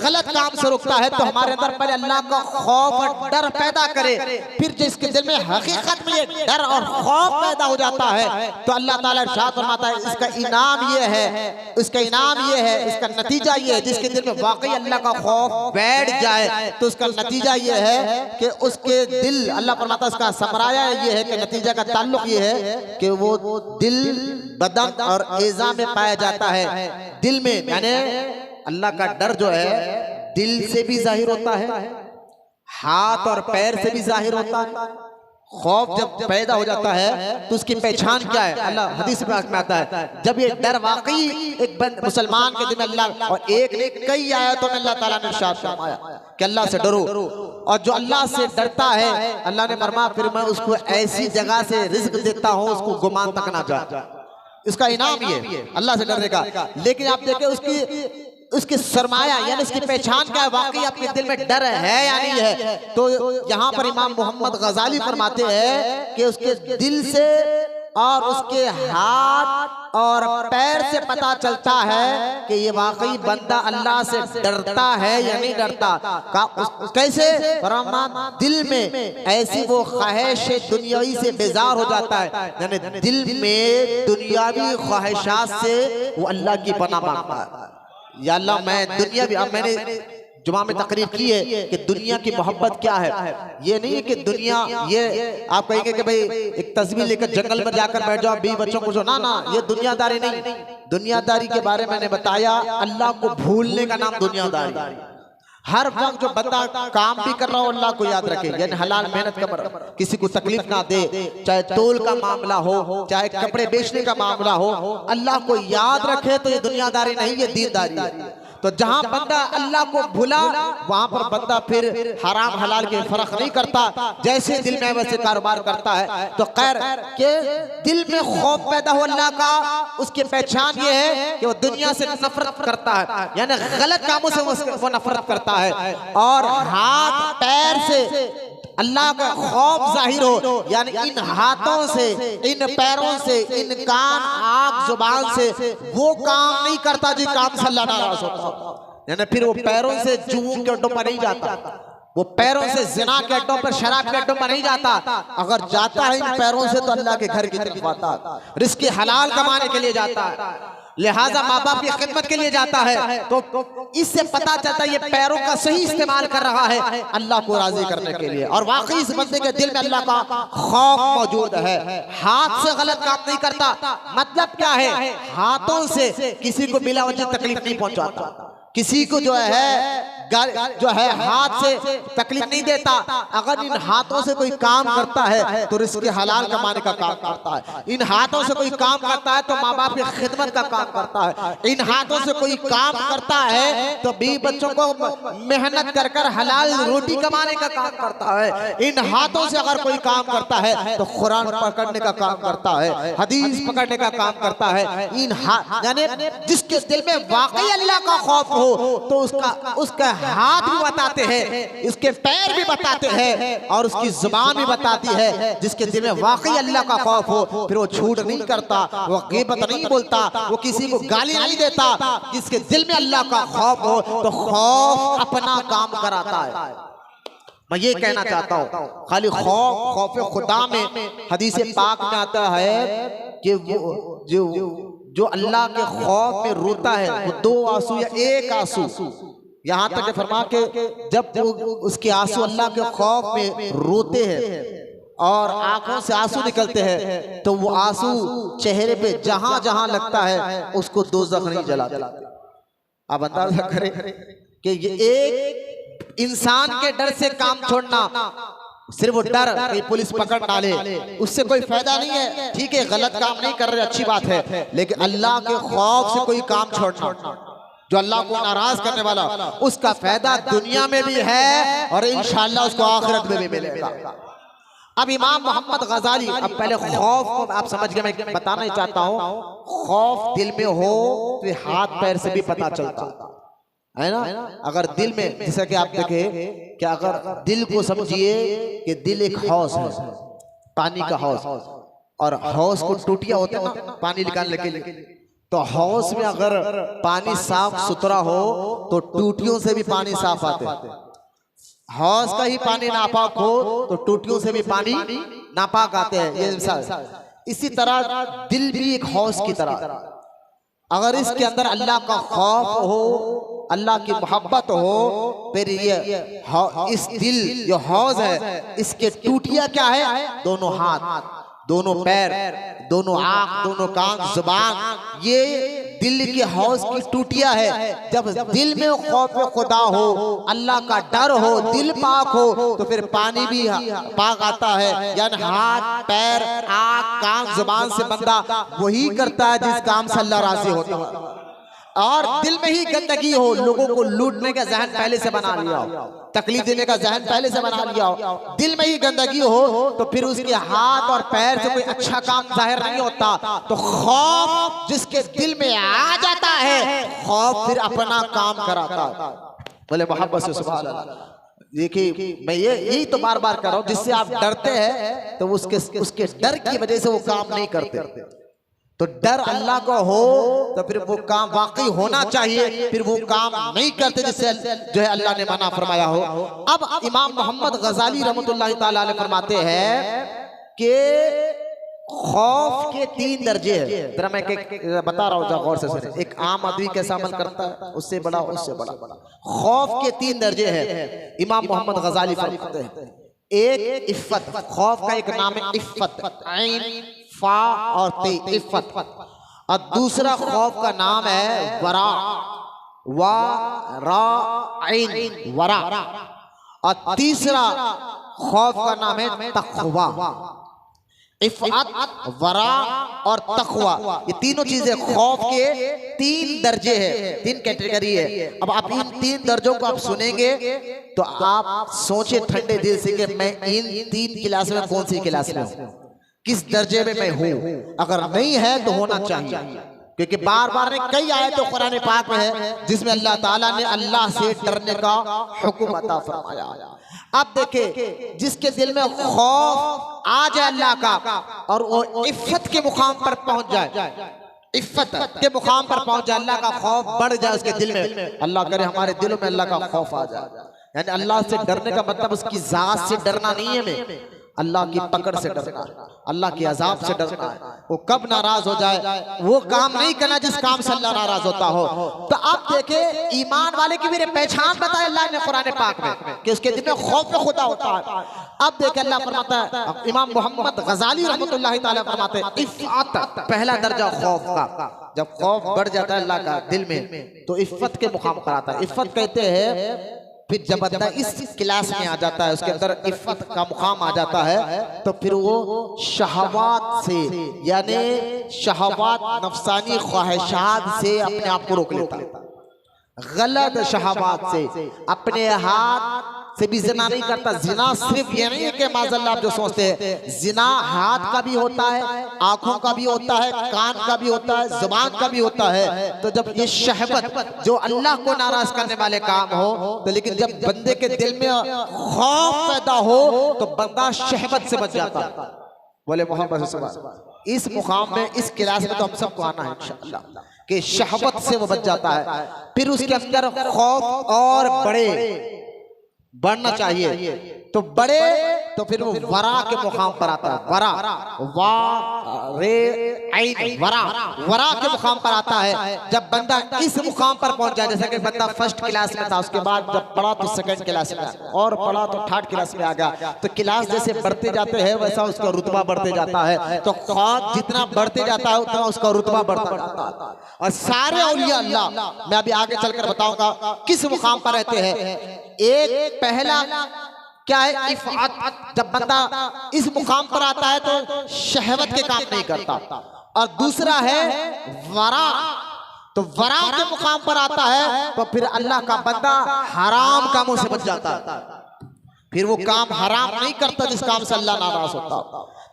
A: गलत काम से रोकता है। तो हमारे अंदर पहले अल्लाह का खौफ और डर पैदा करे, फिर जिसके दिल में हकीकत में ये डर और खौफ पैदा हो जाता है, तो अल्लाह ताला इरशाद फरमाता है इसका इनाम ये है, इसका इनाम ये है, इसका नतीजा ये है। जिसके दिल में वाकई अल्लाह का खौफ बैठ जाए, तो उसका नतीजा ये है कि उसके दिल, अल्लाह फरमाता है इसका समराया ये है कि नतीजा का ताल्लुक ये है कि वो दिल, बदन और एज़ा में पाया जाता है। दिल में यानी अल्लाह का डर जो है दिल से भी जाहिर होता है, हाथ और पैर से भी जाहिर होता है। खौफ जब पैदा हो जाता है तो उसकी पहचान क्या है? अल्लाह हदीस में आता है, जब ये डर वाकई एक मुसलमान के दिल में, अल्लाह और एक ने कई आयतों में अल्लाह ताला ने इरशाद फरमाया कि अल्लाह से डरो, और जो अल्लाह से डरता है अल्लाह ने फरमाया फिर मैं उसको ऐसी जगह से रिज़्क देता हूँ उसको गुमान तक ना जाए। इसका इनाम ये अल्लाह से डरने का। लेकिन आप देखें उसकी सरमाया यानी इसकी पहचान क्या है, वाकई आपके दिल में डर है या नहीं है। तो यहाँ पर इमाम मोहम्मद गजाली फरमाते हैं कि उसके दिल से और उसके हाथ और पैर से पता चलता है कि ये वाकई बंदा अल्लाह से डरता है या नहीं डरता। कैसे? दिल में ऐसी वो ख्वाहिश दुनियावी से बेजार हो जाता है, यानी दिल में दुनियावी ख्वाहिशात से वो अल्लाह की पनाह मांगता है। या अल्लाह मैं दुनिया भी, अब मैंने जुमा में तकरीर की है कि दुनिया की मोहब्बत क्या है। ये नहीं है कि दुनिया, ये आप कहेंगे कि भाई एक तस्वीर लेकर जंगल में जाकर बैठ जाओ, 20 बच्चों को, ना ना, ये दुनियादारी नहीं। दुनियादारी के बारे में मैंने बताया, अल्लाह को भूलने का नाम दुनियादारी। हर वक्त जो बंदा काम भी कर रहा हो अल्लाह को याद रखे, यानी हलाल मेहनत कर, किसी को तकलीफ ना दे, चाहे तोल का मामला हो, चाहे कपड़े बेचने का मामला हो, अल्लाह को याद रखे तो ये दुनियादारी नहीं, ये दीनदारी है। तो जहां बंदा अल्लाह को भूला वहां पर बंदा फिर हराम हलाल के फर्क नहीं करता, जैसे दिल में वैसे कारोबार करता है। तो खैर के दिल में खौफ पैदा हो अल्लाह का, उसकी पहचान ये है कि वो दुनिया से नफरत करता है, यानी गलत कामों से वो नफरत करता है, और हाथ पैर से अल्लाह का खौफ जाहिर हो, यानी इन हाथों से, इन पैरों से, इन कान आँख जुबान से वो काम नहीं करता जो काम से अल्लाह नाराज होता, यानी फिर वो पैरों से जुआ के अड्डों पर नहीं जाता, वो पैरों से जिना के अड्डों पर, शराब के अड्डों पर नहीं जाता। अगर जाता है इन पैरों से तो अल्लाह के घर की तरफ आता, रिस्क हलाल कमाने के लिए जाता है, लिहाजा माँ बाप की खिदमत के लिए जाता है। तो इससे पता चलता है ये पैरों का सही इस्तेमाल कर रहा है अल्लाह को राजी करने के लिए, और वाकई इस बंदे के दिल में अल्लाह का खौफ मौजूद है। हाथ से गलत काम नहीं करता, मतलब क्या है, हाथों से किसी को बिला वजह तकलीफ नहीं पहुंचाता, किसी को जो है हाथ से तकलीफ नहीं देता। अगर इन हाथों से कोई काम करता है तो रिस्क हलाल कमाने का काम करता है, इन हाथों से कोई काम करता है तो माँ बाप की खिदमत का काम करता है, इन हाथों से कोई काम करता है तो बीवी बच्चों को मेहनत कर कर हलाल रोटी कमाने का काम करता है, इन हाथों से अगर कोई काम करता है तो कुरान पकड़ने का काम करता है, हदीस पकड़ने का काम करता है। इन हाथ यानी जिसके दिल में वाकई अल्लाह का खौफ हो तो उसका हाथ भी बताते हैं, उसके पैर भी बताते हैं, और उसकी जुबान भी बताती है। जिसके दिल में वाकई अल्लाह का खौफ हो फिर वो झूठ नहीं करता, वो गीबत नहीं बोलता, वो किसी को गाली नहीं देता। जिसके दिल में अल्लाह का खौफ हो तो खौफ अपना काम कराता है। मैं ये कहना चाहता हूँ, खाली खौफ खुदा में हदीस पाक में आता है कि वो जो अल्लाह के खौफ में रोता है वो 2 आंसू या 1 आंसू, यहाँ तक के फरमा के जब उसके आंसू अल्लाह के खौफ में रोते हैं और आंखों से आंसू निकलते हैं तो वो आंसू चेहरे पे जहां जहां लगता है उसको दोज़ख नहीं जलाते। आप अंदाजा करें कि ये एक इंसान के डर से काम छोड़ना, सिर्फ वो डर कि पुलिस पकड़ ना ले, उससे कोई फायदा नहीं है। ठीक है, गलत काम नहीं कर रहे, अच्छी बात है, लेकिन अल्लाह के खौफ से कोई काम छोड़ना जो अल्लाह को नाराज करने वाला, उसका फायदा दुनिया में भी है और इंशाअल्लाह उसको आखिरत में भी मिलेगा। अब इमाम मोहम्मद गजाली, अब पहले खौफ को आप समझ गए, मैं बताना ही चाहता हूँ, खौफ दिल में हो तो हाथ पैर से भी पता चलता है ना। अगर दिल में, जैसा कि आप देखे कि अगर दिल को समझिए कि दिल एक हौज है, पानी का हौज, और हौज को टूटिया होता है ना पानी निकालने के लिए, तो हौज में अगर पानी साफ सुथरा हो तो टूटियों से भी पानी साफ आते हैं। हौज का ही पानी नापाक हो तो टूटियों से भी पानी नापाक आते हैं, ये मिसाल। इसी तरह दिल भी एक हौज की तरह, अगर इसके अंदर अल्लाह का खौफ हो, अल्लाह की मोहब्बत हो, फिर ये इस दिल जो हौज है इसके टूटिया क्या है, दोनों हाथ, दोनों पैर, दोनों आंख, दोनों कान, जुबान, ये दिल के हौज की टूटिया है। जब दिल में खौफ खुदा हो, अल्लाह का डर हो, दिल पाक हो तो फिर पानी भी पाक आता है। यानी हाथ पैर आंख कान जुबान से बंदा वही करता है जिस काम से अल्लाह राजी होता है। और दिल में ही गंदगी हो, लोगों को लूटने का जहन पहले से बना लिया हो, तकलीफ देने का जहन पहले से बना लिया हो, दिल में ही गंदगी हो तो फिर उसके हाथ और पैर से कोई अच्छा काम जाहिर नहीं होता। तो खौफ जिसके दिल में आ जाता है, खौफ फिर अपना काम कराता है। बोले मोहब्बत से सुभान अल्लाह। देखिए मैं यही तो बार बार कर रहा हूँ, जिससे आप डरते हैं तो उसके डर की वजह से वो काम नहीं करते। तो डर अल्लाह को हो तो फिर वो काम वाकई होना चाहिए, फिर वो काम नहीं करते जिससे जो है अल्लाह ने मना फरमाया हो। अब इमाम मोहम्मद गजाली रहमतुल्लाह ताला अलैह फरमाते हैं कि खौफ के 3 दर्जे हैं। जरा मैं बता रहा हूँ, गौर से सुने। एक आम आदमी कैसा अमल करता है, उससे बड़ा, उससे बड़ा। खौफ के 3 दर्जे हैं, इमाम मोहम्मद गजाली फरमाते हैं। एक इफ़्फ़त, खौफ का एक नाम है इफ़्फ़त, ऐन फा और ते, इफ़्फ़त। और दूसरा खौफ का नाम है वरा, वराइन, वरा। और तीसरा खौफ का नाम है तक़वा। इफ़अत, वरा और तक़वा, ये तीनों चीजें खौफ के 3 दर्जे हैं, 3 कैटेगरी है। अब आप इन 3 दर्जों को आप सुनेंगे तो आप सोचे ठंडे दिल से कि मैं इन 3 क्लास में कौन सी क्लास में हूं, किस दर्जे में मैं हूं। अगर नहीं है तो होना चाहिए, क्योंकि बार बार कई आयतों कुरान पाक में है जिसमें अल्लाह ताला ने अल्लाह से डरने का हुक्म अता फरमाया। अब देखे जिसके दिल में खौफ आ जाए अल्लाह का और वो इफ़्फ़त के मुकाम पर पहुंच जाए, इफ़्फ़त के मुकाम पर पहुंच जाए, अल्लाह का खौफ बढ़ जाए उसके दिल में, अल्लाह करे हमारे दिलों में अल्लाह का खौफ आ जाए। यानी अल्लाह से डरने का मतलब उसकी जात से डरना नहीं है, हमें अल्लाह की पकड़ से डरना, अल्लाह के अजाब से डरना है। वो कब नाराज हो जाए वो काम नहीं करना जिस काम से अल्लाह नाराज होता हो। तो आप देखे ईमान वाले की मेरे पहचान बताए अल्लाह ने कुरान पाक में कि उसके दिल में खौफ खुदा होता है। अब देखे अल्लाह फरमाता है, इमाम मोहम्मद गजाली रहमतुल्लाह तआला फरमाते हैं इफ़अत पहला दर्जा खौफ का। जब खौफ बढ़ जाता है अल्लाह का दिल में तो इफ़्फ़त के मुकाम पर आता है। इफ़्फ़त कहते हैं फिर जब बंदा इस क्लास में आ जाता है, उसके अंदर इफ़्फ़त का मुकाम आ जाता है, तो फिर वो शहवात से यानी शहवात नफसानी ख्वाहिशात से अपने आप को रोक लेता है। गलत शहवात से अपने हाथ से भी जिना नहीं करता। जिना सिर्फ ये नहीं है कि माज़अल्लाह आप जो सोचते हैं, जिना हाथ का भी होता है, आंखों का भी होता है, कान का भी होता है, जुबान का भी होता है। तो जब ये शहवत जो अल्लाह को नाराज करने वाले काम हो तो, लेकिन जब बंदे के दिल में खौफ पैदा हो तो बंदा शहवत से बच जाता है। बोले मोहम्मद इस मुकाम में इस क्लास में तो हम सबको आना है इंशाअल्लाह कि शहवत से वो बच जाता है। फिर उसके अंदर खौफ और बढ़ना चाहिए, तो बड़े तो फिर वो वरा के मुकाम पर आता है। वरा वरा वरा के मुकाम पर आता है। जब बंदा इस मुकाम पर पहुंच जाए, जैसे कि बंदा फर्स्ट क्लास में था, उसके बाद जब पढ़ा तो सेकंड क्लास में और पढ़ा तो थर्ड क्लास में आ गया, तो क्लास जैसे बढ़ते जाते हैं वैसा उसका रुतबा बढ़ते जाता है। तो खौफ जितना बढ़ते जाता है उतना उसका रुतबा बढ़ता जाता है। और सारे औलिया अल्लाह, मैं अभी आगे चलकर बताऊंगा किस मुकाम पर रहते हैं। एक पहला क्या है इफ़अत, जब बंदा इस मुकाम पर आता है तो शहवत के काम नहीं करता। और दूसरा है वरा, तो वरा के मुकाम पर आता है तो फिर अल्लाह का बंदा हराम कामों से बच जाता है। फिर वो काम हराम नहीं करता जिस काम से अल्लाह नाराज होता।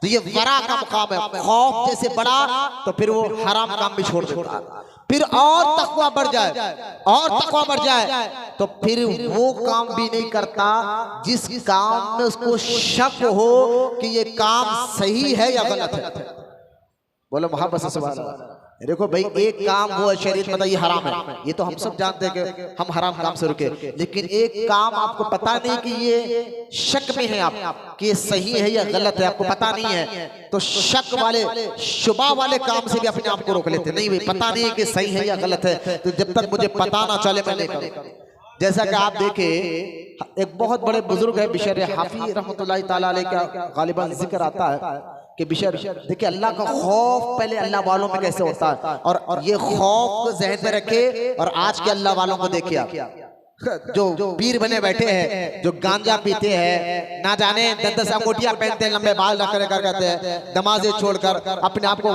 A: तो ये वरा का मुकाम है। खौफ जैसे बढ़ा तो फिर वो हराम काम भी छोड़ देता है। फिर और तकवा बढ़ जाए, और तकवा बढ़ जाए तो फिर वो काम भी नहीं करता जिस काम में उसको शक हो कि ये काम सही है या गलत है। बोलो मोहब्बत से सुभान अल्लाह। देखो भाई, एक काम वो शरीयत में ये हराम है, ये तो हम सब जानते हैं कि हम हराम काम से रुके, लेकिन एक काम आपको पता नहीं कि ये शक में है आप कि ये सही है या गलत है, आपको पता नहीं है, तो शक वाले शुबा वाले काम से भी अपने आप को रोक लेते। नहीं भाई, पता नहीं है कि सही है या गलत है, तो जब तक मुझे पता ना चले मैं नहीं करूं। जैसा कि आप देखे एक बहुत बड़े बुजुर्ग है बिशर हाफी रहमतुल्लाह ताला अलैह का गालिबन जिक्र आता है कि बिशर, देखिए अल्लाह का खौफ पहले अल्लाह वालों में कैसे होता है, और ये खौफ को ज़हन में रखे। और आज के अल्लाह वालों को देखिए आप, जो पीर बने बैठे हैं, जो गांजा पीते हैं, ना जाने 10-10 अंगूठियां पहनते हैं, लंबे बाल रख कर कहते हैं नमाजें छोड़कर अपने आप को।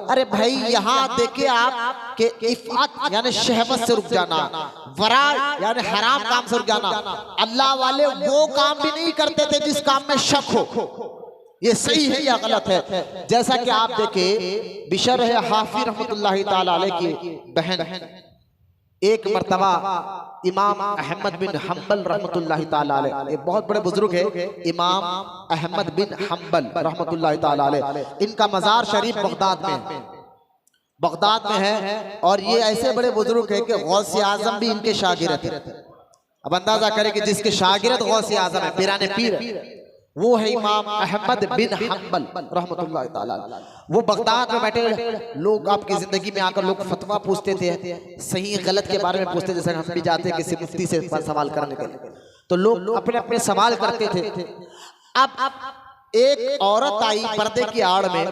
A: अरे भाई, यहाँ देखिए आप कि इफ़अत यानी शहवत से रुक जाना, वरा यानी हराम काम से रुक जाना। अल्लाह वाले वो काम भी नहीं करते थे जिस काम में शक हो ये सही है या गलत है। जैसा कि आप देखे बिशर है हाफी रहमतुल्लाह ताला अलैह की बहन एक मर्तबा इमाम अहमद बिन हम्बल रहमतुल्लाह ताला अलैह, एक बहुत बड़े बुजुर्ग है इमाम अहमद बिन हम्बल रहमतुल्लाह ताला अलैह, इनका मज़ार शरीफ बगदाद में है। और ये ऐसे बड़े बुजुर्ग है कि गौसे आजम भी इनके शागिर्द थे। अब अंदाजा करें कि जिसके शागिर्द गौसे आजम है, पीराने पीर, वो है इमाम अहमद बिन हम्बल रहमतुल्लाह ताला। वो बगदाद में बैठे लोग आपकी जिंदगी में आकर लोग फतवा पूछते थे, सही गलत के बारे में पूछते, जैसे हम भी जाते किसी मुफ्ती से सवाल करने के लिए, तो लोग अपने अपने सवाल करते थे। अब एक औरत आई पर्दे की आड़ में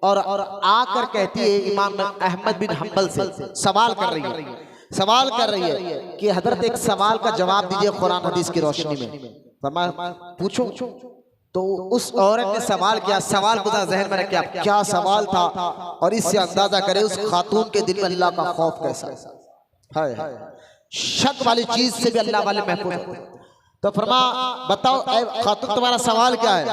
A: और आकर कहती है इमाम अहमद बिन हम्बल से, सवाल कर रही है। सवाल कर रही है कि हजरत एक सवाल का जवाब दीजिए कुरान हदीस की रोशनी में। फरमाया पूछो। तो उस औरत ने सवाल किया, सवाल को जहन में रखे आप क्या सवाल था, और इससे अंदाजा करें उस खातून के दिल में अल्लाह का खौफ कैसा है। शक वाली चीज से भी अल्लाह वाले महफूज होते हैं। तो फरमा बताओ खातून तुम्हारा सवाल क्या है।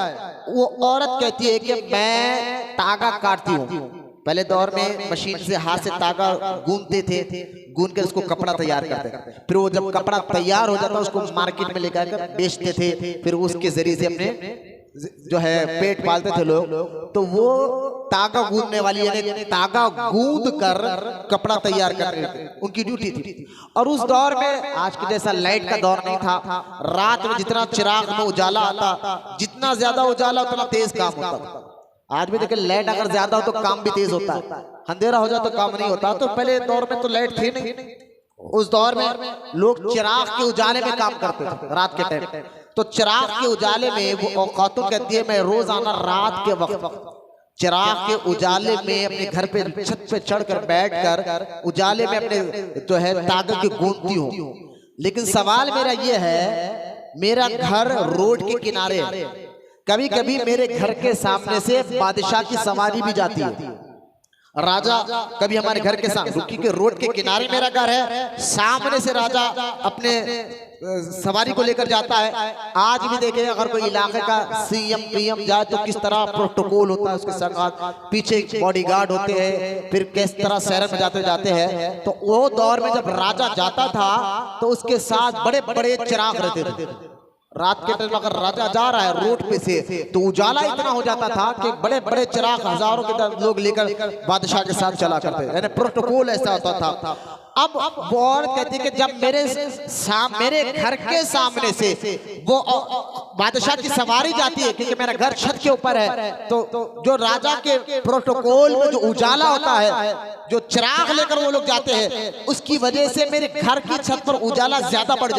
A: वो औरत कहती है कि मैं तागा काटती हूँ। पहले दौर में मशीन से हाथ से तागा गूंदते थे, गूंद कर उसको कपड़ा तैयार करते, फिर वो जब कपड़ा तैयार हो जाता उसको मार्केट में लेकर कर बेचते थे, फिर उसके जरिए से अपने जो है पेट पालते थे लोग। तो वो तागा गूंदने वाली यानी तागा गूंद कर कपड़ा तैयार करने उनकी ड्यूटी थी। और उस दौर में आज के जैसा लाइट का दौर नहीं था। रात में जितना चिराग में उजाला आता, जितना ज्यादा उजाला उतना तेज काम होता था। आज भी देखिए लाइट अगर ज्यादा हो तो काम भी तेज होता है, अंधेरा हो जाए तो काम नहीं होता। तो पहले दौर में तो लाइट थी नहीं, उस दौर में लोग चिराग के उजाले में काम करते थे रात के टाइम। तो चिराग के उजाले में वो खातून कहती है मैं रोजाना रात के वक्त चिराग के उजाले में अपने घर पे छत पे चढ़कर बैठकर उजाले में अपने जो है तागा की गूंदती हूँ। लेकिन सवाल मेरा ये है, मेरा घर रोड के किनारे है, कभी कभी मेरे घर के सामने से बादशाह की सवारी भी जाती है। राजा कभी हमारे घर के सामने, क्योंकि रोड के किनारे मेरा घर है, सामने से राजा अपने सवारी को लेकर जाता है। आज भी देखें अगर कोई इलाके का सीएम पीएम जाए तो किस तरह प्रोटोकॉल होता है, उसके साथ पीछे बॉडीगार्ड होते हैं, फिर किस तरह शहर में जाते हैं। तो वो दौर में जब राजा जाता था तो उसके साथ बड़े बड़े चिराग रहते थे। रात के टाइम अगर राजा जा रहा है रोड पे से तो उजाला इतना हो जाता था कि बड़े बड़े चिराग हजारों के लोग लेकर बादशाह के साथ चला करते, यानी प्रोटोकॉल ऐसा होता था। अब वो औरत कहती है कि जब मेरे घर के सामने से वो बादशाह की सवारी जाती है, क्योंकि मेरा घर छत के ऊपर है, तो जो राजा के प्रोटोकॉल में जो उजाला होता है, जो चिराग लेकर वो लोग जाते हैं, उसकी वजह से मेरे घर की छत पर उजाला ज्यादा बढ़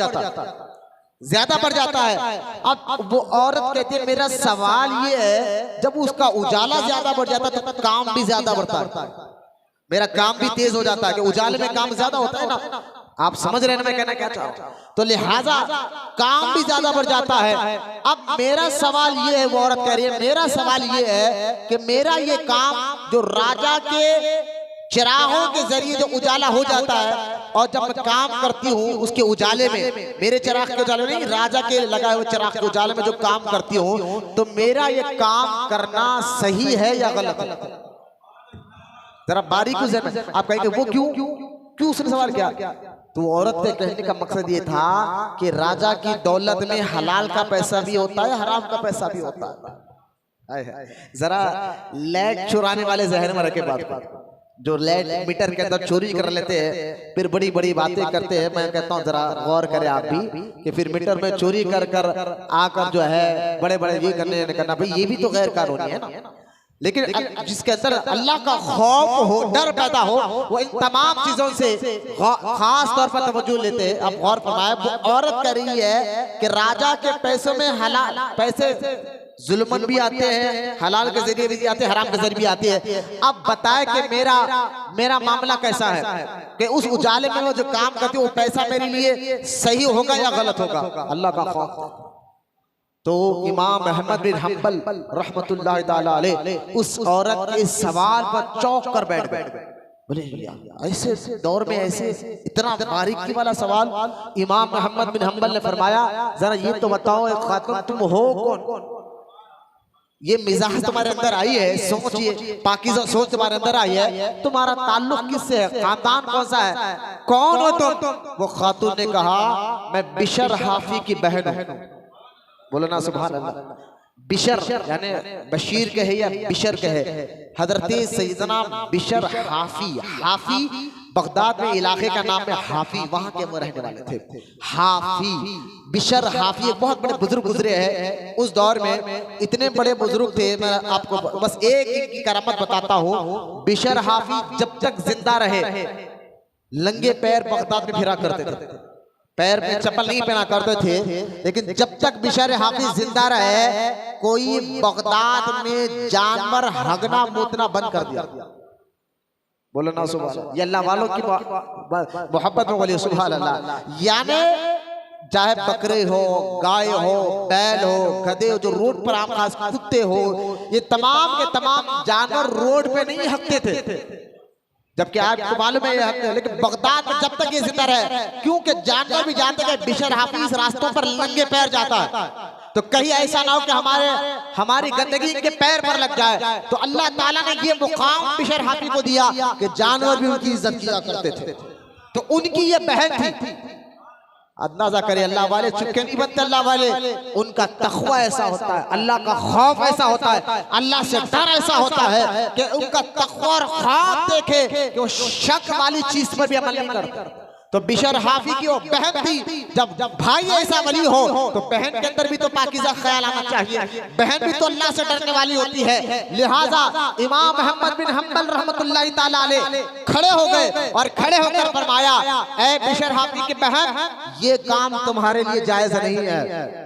A: जाता है। अब वो औरत कहती है मेरा सवाल ये है, जब उसका उजाला ज्यादा बढ़ जाता है तो काम भी ज्यादा बढ़ता है, मेरा काम भी तेज हो जाता है कि उजाले में काम ज्यादा होता है ना। आप समझ रहे हैं ना मैं कहना क्या चाह रहा हूं। तो लिहाजा काम भी ज्यादा बढ़ जाता है। अब मेरा सवाल ये है, वो औरत कह रही है मेरा सवाल ये है कि मेरा ये काम जो राजा के चिरागों के जरिए जो उजाला हो जाता है, और जब मैं काम करती हूँ उसके उजाले में, मेरे चिराग के उजाले नहीं, राजा के लगाए हुए चिराग के उजाले में जो काम करती हूँ, तो मेरा ये काम करना सही है या गलत है? जरा बारीकी से आप कहेंगे वो क्यों उसने सवाल किया। तो औरत के कहने का मकसद ये था कि राजा की दौलत में हलाल का पैसा भी होता है, हराम का पैसा भी होता है। जरा लाइट चुराने वाले जहन में रखे बात, जो लाइट मीटर के अंदर चोरी कर लेते हैं फिर बड़ी बड़ी बातें करते हैं। मैं कहता हूँ जरा गौर करें आप भी कि फिर मीटर में चोरी कर आकर जो है बड़े बड़े ये करना भाई ये भी तो गैर कानूनी है ना। लेकिन जिसके अंदर अल्लाह का खौफ हो, डर पैदा हो, वो इन तमाम चीजों से खास तौर पर तवज्जो लेते हैं। अब गौर फरमाए, वो औरत कह रही है कि राजा के पैसों में हलाल पैसे जुल्मन भी आते हैं, हलाल के जरिए भी आते हैं, हराम के जरिए भी आते हैं। अब बताए कि मेरा मामला कैसा है कि उस उजाले में वो जो काम करती है वो पैसा मेरे लिए सही होगा या गलत होगा। अल्लाह का खौफ। तो इमाम अहमद बिन हंबल रहमतुल्लाह ताला अलैह उस औरत के सवाल पर चौंक कर बैठ गए। बोले ऐसे दौर में ऐसे इतना बारीकी वाला सवाल। इमाम अहमद बिन हंबल ने फरमाया जरा ये तो बताओ खातून तुम हो कौन? ये मिजाज तुम्हारे अंदर आई है, सोचिए पाकीज़ा सोच तुम्हारे अंदर आई है, तुम्हारा ताल्लुक किससे है, खानदान कौन सा है, कौन हो तुम? वो खातून ने कहा मैं बिशर हाफी की बहन हूं। बोलो ना सुभान अल्लाह। बिशर यानी बशीर के है या बिशर के है, हजरत सैयदना बिशर हाफी बगदाद में इलाके का नाम है हाफी, वहां के वो रहने वाले थे। हाफी बिशर हाफी एक बहुत बड़े बुजुर्ग गुजरे हैं उस दौर में, इतने बड़े बुजुर्ग थे। मैं आपको बस एक की करामत बताता हूँ। बिशर हाफी जब तक जिंदा रहे नंगे पैर बगदाद में फिरा करते थे, पैर में चप्पल नहीं पहना करते थे। लेकिन जब तक बिशर हाफी जिंदा रहे कोई बगदाद में जानवर हगना मूतना बंद कर दिया। बोलो ना सुभान अल्लाह। ये अल्लाह वालों की मोहब्बत में बोलिए सुभान अल्लाह। यानी चाहे बकरे हो, गाय हो, बैल हो, गधे हो, जो रोड पर आम खास कुत्ते हो, ये तमाम के तमाम जानवर रोड पे नहीं हकते थे, जबकि आपको मालूम है ये हकते, लेकिन बगदाद में जब तक ये जिंदा रहे, क्योंकि जानवर भी जानते हैं बिशर हाफिज रास्तों पर नंगे पैर जाता है, तो कहीं ऐसा ना हो कि हमारी गंदगी इनके पैर पर लग जाए। तो अल्लाह ताला ने ये मुकाम बिशर हाफिज को दिया कि जानवर भी उनकी इज्जत किया करते थे। तो उनकी ये बहन थी। अंदाजा करें, अल्लाह वाले चुपके नहीं बनते, अल्लाह वाले उनका तक़वा ऐसा होता है, अल्लाह का खौफ ऐसा होता है, अल्लाह से डर ऐसा होता है कि उनका तक़वा और खौफ देखे कि वो शक वाली चीज पर भी अमल नहीं करता। तो बिशर हाफी की वो बहन थी। जब भाई ऐसा वली हो तो बहन के अंदर भी तो पाकीज़ा ख्याल आना चाहिए, बहन भी तो अल्लाह से डरने वाली होती है। लिहाजा इमाम अहमद बिन हंबल रहमतुल्लाह ताला अलैह खड़े हो गए और खड़े होकर फरमाया, ऐ बिशर हाफी की बहन, ये काम तुम्हारे लिए जायज नहीं है।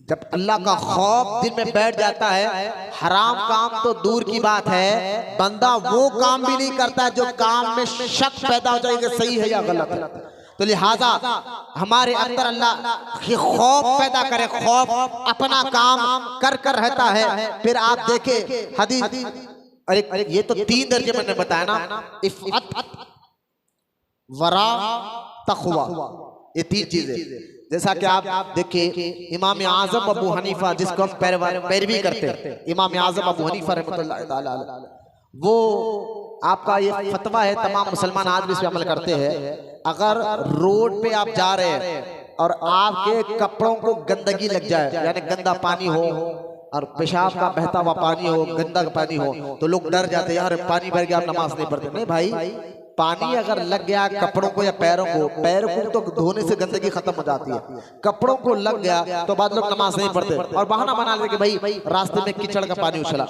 A: जब अल्लाह का खौफ दिल में बैठ जाता है, हराम काम तो दूर की बात है, बंदा वो काम भी नहीं करता जो काम में शक पैदा हो जाएगा सही है या गलत है। तो लिहाजा हमारे अंदर अल्लाह की खौफ पैदा करे, खौफ अपना काम कर कर रहता है। फिर आप देखें हदीस, अरे ये तो 3 दर्जे मैंने बताया ना, इफ़्फ़त, वरा, तक़वा, ये 3 चीजें। जैसा कि आप देखिए इमाम आज़म अबू हनीफा, जिसको हम पैरवी करते हैं, इमाम आज़म अबू हनीफा रहमतुल्लाह ताला अलैह, वो आपका ये फतवा है, तमाम मुसलमान आज भी इस पे अमल करते हैं। अगर रोड पे आप जा रहे हैं और आपके कपड़ों को गंदगी लग जाए, यानी गंदा पानी हो और पेशाब का बहता हुआ पानी हो, गंदा पानी हो, तो लोग डर जाते हैं, यार पानी भर के आप नमाज नहीं पढ़ते। नहीं भाई, पानी अगर लग गया कपड़ों को या पैरों को, पैरों को तो धोने से गंदगी खत्म हो जाती है, कपड़ों को लग गया तो बाद लोग नमाज नहीं पढ़ते और बहाना बना लेते कि भाई रास्ते में कीचड़ का पानी उछला।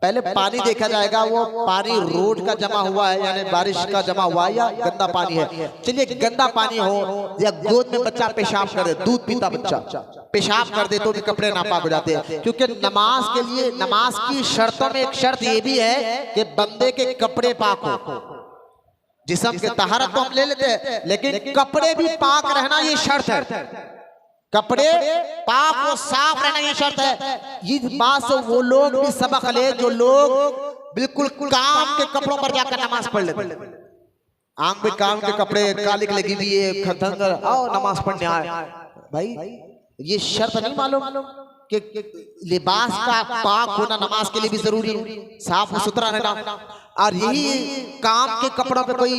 A: पहले पानी देखा जाएगा, वो पानी रोड का जमा हुआ है यानी बारिश का जमा हुआ है या गंदा पानी है। चलिए गंदा पानी हो या गोद में बच्चा पेशाब कर दे, दूध पीता बच्चा पेशाब कर दे तो भी कपड़े नापाक हो जाते हैं, क्योंकि नमाज के लिए, नमाज की शर्तों में एक शर्त ये भी है कि बंदे के कपड़े पाक हो। जिस्म के तहारत तो हम ले लेते हैं, लेकिन कपड़े भी पाक रहना ये शर्त है, कपड़े पाक और साफ रहना ये शर्त है। इस बात से वो लोग भी सबक ले जो लोग बिल्कुल काम के कपड़ों पर जाकर नमाज पढ़ लेते, आंख पे काम के कपड़े, कालिक लगी हुई है, खतंगर, आओ नमाज पढ़ने आए। भाई ये शर्त नहीं मालूम कि लिबास का पाक होना नमाज के लिए भी जरूरी है, साफ सुथरा रहना। और यही काम के कपड़ों पे कोई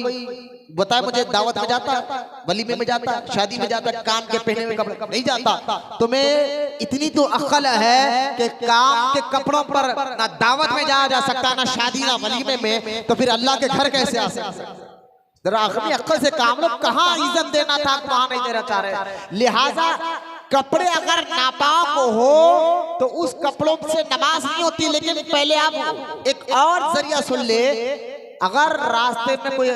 A: बताए मुझे, दावत में जाता, वलीमे में जाता, शादी में जाता, काम के पहने हुए कपड़े नहीं जाता। तुम्हें इतनी तो अक्ल है कि काम के कपड़ों पर ना दावत में जाया जा सकता, ना शादी ना वलीमे में, तो फिर अल्लाह के घर कैसे आ सकता? जरा अपनी अक्ल से काम लो, कहाँ इज्जत देना था वहां नहीं देना चाह रहे। लिहाजा कपड़े अगर नापाक हो तो उस कपड़ों से नमाज नहीं होती। लेकिन पहले आप एक और जरिया सुन ले, अगर रास्ते में कोई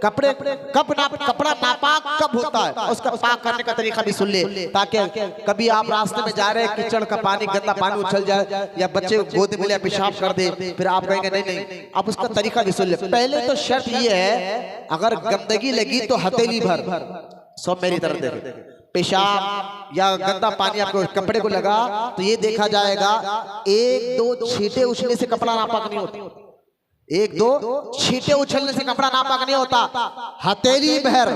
A: कपड़ा नापाक कब होता है, उसका पाक करने का तरीका भी सुन ले, ताकि कभी आप रास्ते में जा रहे हैं, कीचड़ का पानी, गंदा पानी उछल जाए या बच्चे गोद में ले पेशाब कर दे, फिर आप कहेंगे नहीं, आप उसका तरीका भी सुन ले। पहले तो शर्त ये है, अगर गंदगी लगी तो हथेली भर, सब मेरी तरफ देखे, पेशाब या गंदा पानी आपको कपड़े को लगा तो ये देखा जाएगा 1-2 छींटे उछलने से कपड़ा नापाक नहीं होता, 1-2 छींटे उछलने से कपड़ा नापाक नहीं होता। हथेली भर,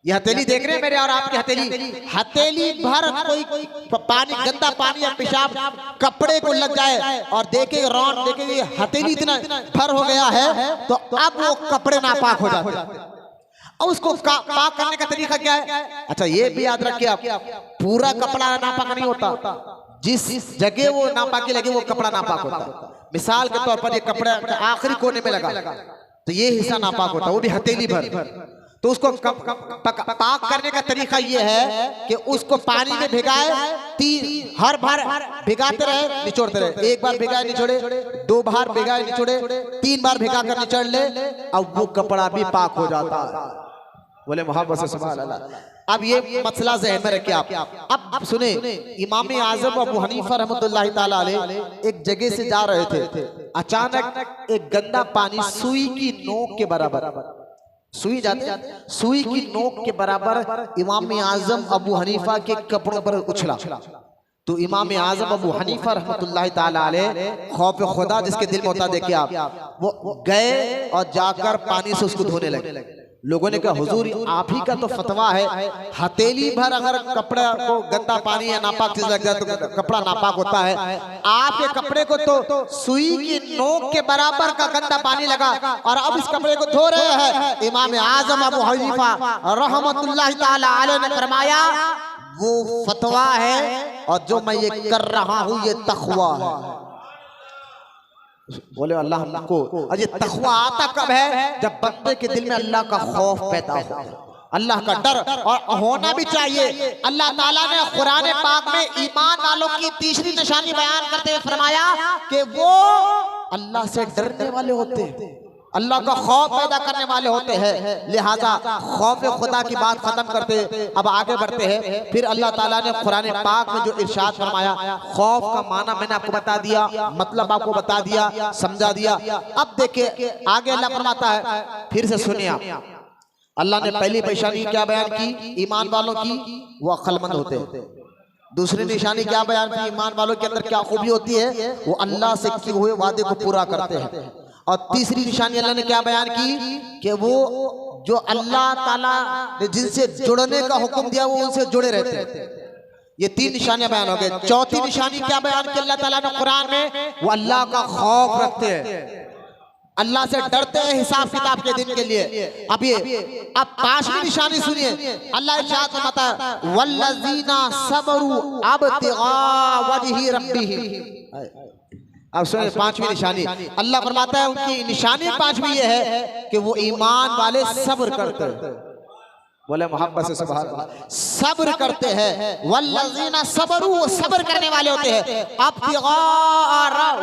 A: ये हथेली देख रहे हैं मेरे और आपकी हथेली भर कोई पानी, गंदा पानी या पेशाब कपड़े को लग जाए और देखे रौन देखे हथेली इतना भर हो गया है, तो अब वो कपड़े नापाक हो जाते हैं। और उसको पाक करने का तरीका क्या है? अच्छा ये भी याद रखिए आप, पूरा कपड़ा नापाक नहीं होता, जिस जगह वो नापाकी लगे वो कपड़ा नापाक होता। मिसाल के तौर पर ये कपड़ा आखिरी कोने में लगा तो ये हिस्सा नापाक होता, वो भी हथेली भर। तो उसको पाक करने का तरीका ये है कि उसको पानी में भिगाए, हर बार भिगाते रहे, निचोड़ते रहे, 1 बार भिगाए निचोड़े, 2 बार भिगाए निचोड़े, 3 बार भिगा कर निचोड़ ले, अब वो कपड़ा भी पाक हो जाता है। बोले मोहब्बत से सुभान अल्लाह। अब ये मसला ज़हन में रखिए आप। अब सुने, इमाम आज़म अबू हनीफा रहमतुल्लाहि ताला अलैह एक जगह से जा रहे थे, अचानक एक गंदा पानी सुई की नोक के बराबर, सुई जाते सुई की नोक के बराबर इमाम आज़म अबू हनीफा के कपड़ों पर उछला। तो इमाम आज़म अबू हनीफा रहमतुल्लाहि ताला अलैह खौफ खुदा जिसके दिल में होता, देखिए आप, वो गए और जाकर पानी से उसको धोने लगे। लोगों ने कहा हुजूर आप ही का तो फतवा है, हथेली भर अगर कपड़ा को गंदा पानी या नापाक चीज लग जाए तो कपड़ा नापाक होता है, आपके कपड़े को तो सुई की नोक के बराबर का गंदा पानी लगा और अब इस कपड़े को धो रहे हैं। इमाम आज़म अबू हनीफा रहमतुल्लाहि ताला अलैह ने फरमाया वो फतवा है और जो मैं ये कर रहा हूं ये तक़वा है। बोले अल्लाह हमको, और ये तक़वा आता कब है? जब बंदे के दिल में अल्लाह का खौफ पैदा हो, अल्लाह का डर, और होना भी चाहिए। अल्लाह ताला ने कुरान पाक में ईमान वालों की तीसरी निशानी बयान करते हुए फरमाया कि वो अल्लाह से डरने वाले होते हैं, अल्लाह का खौफ पैदा करने वाले होते हैं। लिहाजा खौफ खुदा की बात खत्म करते अब आगे बढ़ते हैं। फिर अल्लाह ताला ने कुरान पाक में जो इरशाद फरमाया, खौफ का माना मैंने आपको बता दिया, मतलब आपको बता दिया, समझा दिया। अब देखिए आगे अल्लाह फरमाता है, फिर से सुनिए आप। अल्लाह ने पहली निशानी क्या बयान की ईमान वालों की? वो अक्लमंद होते हैं। दूसरी निशानी क्या बयान की? ईमान वालों के अंदर क्या खूबी होती है? वो अल्लाह से किए हुए वादे को पूरा करते हैं। और तीसरी निशानी अल्लाह ने क्या बयान की कि वो जो अल्लाह ताला ने जिनसे जुड़ने का हुक्म दिया वो उनसे जुड़े रहते हैं। ये तीन निशानियां बयान हो गए। चौथी निशानी क्या बयान की अल्लाह ताला ने कुरान में? वो अल्लाह का खौफ रखते हैं, अल्लाह से डरते हैं हिसाब किताब के दिन के लिए। अब पांचवी निशानी सुनिए, अल्लाह इरशाद फरमाता है वल्लज़ीना सबरू अब्तिगा वजहि रब्बिहिम। अब सुनिए पांचवी निशानी, अल्लाह फरमाता है उनकी निशानी पांचवी ये है कि वो ईमान वाले सब्र करते हैं। बोले मोहब्बत से सुभान अल्लाह, सब्र करते हैं। वल्लज़ीना सबरू, वो सब्र करने वाले होते हैं। अब्तिगा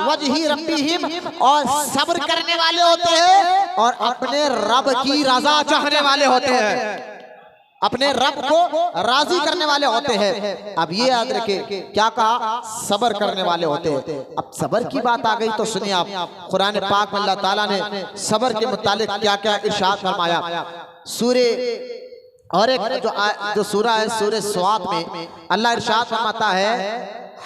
A: वजहि रब्बिहिम, और सब्र करने वाले होते हैं और अपने रब की रजा चाहने वाले होते हैं, अपने रब को राजी करने वाले होते हैं। अब ये याद रखें क्या कहा? सब्र करने वाले होते हैं। अब सब्र की बात आ गई तो सुनिए आप, कुरान पाक में अल्लाह ताला ने सब्र के मुतालिक क्या क्या इरशाद फरमाया। सूरे और एक जो सूरा है सूरे स्वात में अल्लाह इरशाद फरमाता है,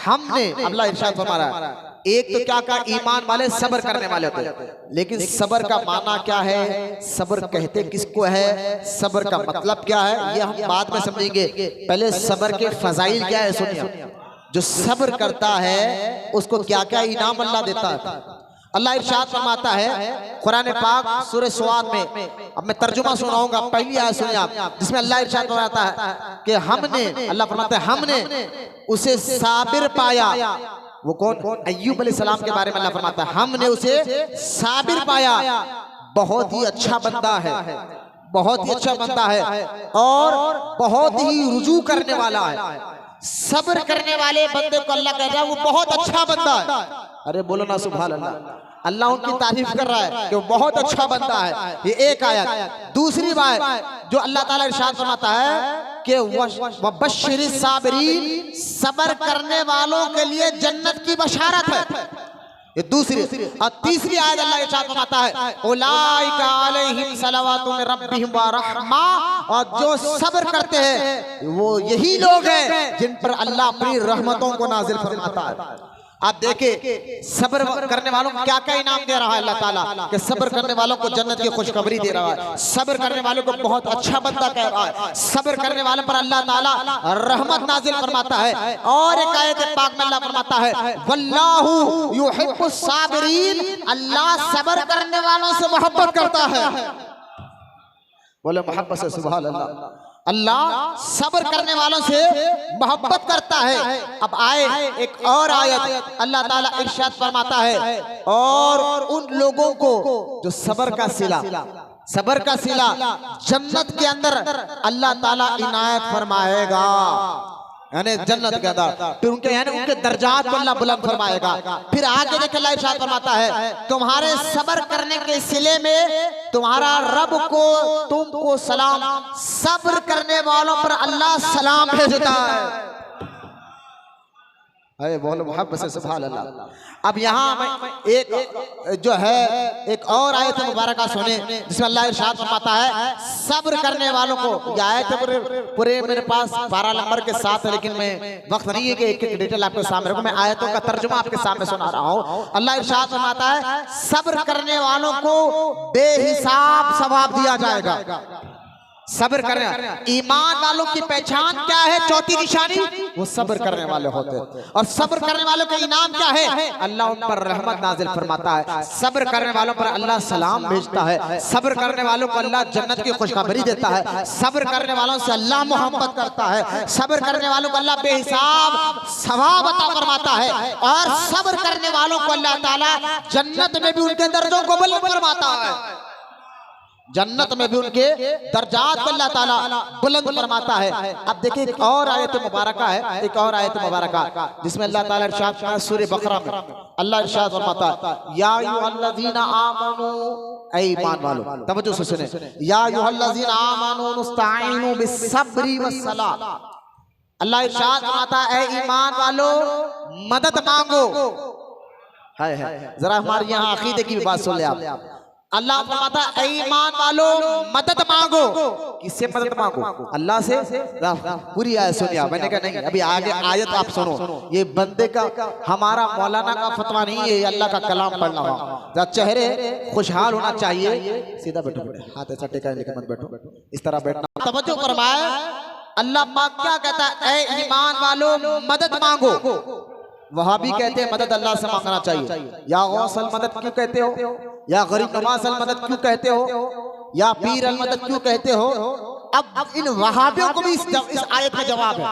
A: हमने, अल्लाह इरशाद फरमा रहा है, एक तो क्या कहा? ईमान वाले सब्र करने वाले होते हैं। लेकिन सब्र का माना क्या है? सब्र कहते किसको है? सब्र का मतलब क्या है? ये हम बाद में समझेंगे। पहले सब्र के फजाइल क्या है सुनिए। जो सब्र करता है उसको क्या क्या इनाम अल्लाह देता है। अल्लाह इरशाद फरमाता है कुरान पाक सूरह स्वात में, अब मैं तर्जुमा सुनाऊंगा, पहली आयत सुनिए आप, जिसमें अल्लाह इरशाद फरमाता है कि हमने, अल्लाह फरमाता है हमने उसे साबिर पाया। वो कौन? अय्यूब अलैहिस्सलाम के बारे में अल्लाह फरमाता है हमने उसे साबिर पाया, बहुत ही अच्छा बंदा है, बहुत ही अच्छा बंदा है और बहुत ही रुजू करने वाला है। सब्र करने वाले बंदे को अल्लाह कह रहा है वो बहुत अच्छा बंदा है। अरे बोलो ना सुभान अल्लाह। अल्लाह उनकी तारीफ कर रहा है कि वो बहुत अच्छा बंदा है। ये एक आयत। दूसरी बात जो अल्लाह ताला इरशाद फरमाता है कि वबश्शिरी साबिरीन, सब्र करने वालों के लिए जन्नत की बशारत है। ये दूसरी। और तीसरी आयत अल्लाह इरशाद फरमाता है उलाइका अलैहिम सलवातु मिर रब्बिहिम व रहमा, और जो सब्र करते हैं वो यही लोग हैं जिन पर अल्लाह अपनी रहमतों को नाजिल फरमाता है। आप देखिए सब्र करने वालों को क्या क्या इनाम दे रहा है अल्लाह ताला, कि सब्र करने वालों को जन्नत की खुशखबरी दे रहा है, सब्र करने वालों को बहुत अच्छा बंदा कह रहा है, सब्र करने वालों पर अल्लाह ताला रहमत नाजिल फरमाता है। और एक आयत पाक में अल्लाह फरमाता है वल्लाहु युहिब्बुस साबिरीन, अल्लाह सब्र करने वालों से मोहब्बत करता है। बोले मोहब्बत से सुभान अल्लाह। अल्लाह सब्र करने वालों से मोहब्बत करता है। अब आए एक और आयत, अल्लाह ताला इरशाद फरमाता है और उन लोगों को जो सब्र का सिला जन्नत के अंदर अल्लाह ताला इनायत फरमाएगा। यानी जन्नत के अंदर, फिर उनके यानी उनके दर्जात को अल्लाह बुलंद फरमाएगा। फिर आगे देख अल्लाह इरशाद फरमाता है तुम्हारे सब्र करने के सिले में तुम्हारा रब को तुमको सलाम, सब्र करने वालों पर अल्लाह सलाम भेजता है। अरे बोलो मोहब्बत से सुभान अल्लाह। अब यहाँ एक जो है एक और आयत मुबारका सुने जिसमें अल्लाह इरशाद फरमाता है सब्र करने वालों को। यह आयत पूरे मेरे पास 12 नंबर के साथ है, लेकिन मैं वक्त नहीं है कि एक एक डिटेल आपके सामने रखूं। मैं आयतों का तर्जुमा आपके सामने सुना रहा हूँ। अल्लाह इरशाद फरमाता है सब्र करने वालों को बेहिसाब सवाब दिया जाएगा। सब्र करने, ईमान वालों की पहचान क्या है? चौथी निशानी वो सब्र करने वाले होते हैं। और सब्र करने वालों का इनाम क्या है? अल्लाह उन पर रहमत नाजिल फरमाता है। सब्र करने वालों पर अल्लाह सलाम भेजता है। सब्र करने वालों को अल्लाह जन्नत की खुशखबरी देता है। सब्र करने वालों से अल्लाह मोहब्बत करता है। सब्र करने वालों को अल्लाह बेहिसाब सवाब अता फरमाता है। और सब्र करने वालों को अल्लाह ताला जन्नत में भी उनके दर्जों को बुलंद फरमाता है। जन्नत में भी उनके दर्जात को अल्लाह ताला बुलंद फरमाता है। अब देखिए एक और आयत मुबारका है, एक और आयत मुबारका जिसमें अल्लाह ताला इरशाद फरमाता है सूरह बकरा में अल्लाह इरशाद फरमाता है या अय्युहल्लज़ीना आमनू, ऐ ईमान वालों तवज्जो से सुने, या अय्युहल्लज़ीना आमनू नस्तईनु बिस्सब्रि वस्सलाह। अल्लाह इरशाद फरमाता है ऐ ईमान वालों मदद मांगो। हाय हाय, जरा हमारे यहाँ अकीदे की भी बात सुन ले आप। अल्लाह फरमाता है ईमान वालों मदद मांगो। किससे मदद मांगो? अल्लाह से। पूरी आयत सुनिए। मैंने कहा नहीं, अभी आगे आयत आप सुनो। ये बंदे का हमारा मौलाना का फतवा नहीं है, अल्लाह का कलाम पढ़ना हो। चेहरे खुशहाल होना चाहिए। सीधा बैठो, हाथ ऐसा टेका लेकर मत बैठो, इस तरह बैठना। तवज्जो फरमाए अल्लाह पाक क्या कहता है? ऐ ईमान वालों मदद मांगो। वहां भी कहते हैं मदद अल्लाह से मांगना चाहिए। या गौसल मदद क्यों कहते हो? या गरीब नवाज अल मदद क्यों कहते हो? या पीर अल मदद क्यों कहते हो? अब इन वहाबियों को भी इस आयत में जवाब है।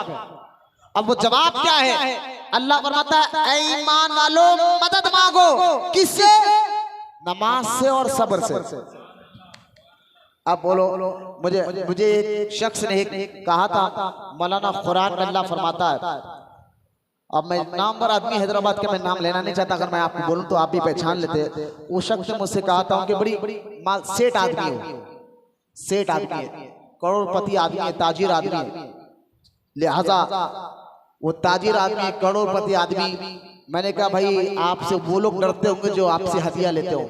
A: अब वो जवाब क्या है? अल्लाह फरमाता है ऐ ईमान वालों मदद मांगो। किससे? नमाज से और सब्र से। अब बोलो, मुझे एक शख्स ने कहा था मौलाना कुरान में अल्लाह फरमाता है। अब मैं नामवर आदमी हैदराबाद के मैं नाम लेना नहीं चाहता, अगर मैं आपको बोलूं तो आप भी पहचान लेते। वो शख्स ने मुझसे कहा था कि बड़ी सेठ आदमी है, सेठ आदमी है, करोड़पति आदमी है, ताजिर आदमी है, लिहाजा वो ताजिर आदमी है, करोड़पति आदमी। मैंने कहा भाई आपसे वो लोग डरते होंगे जो आपसे हदिया लेते हो।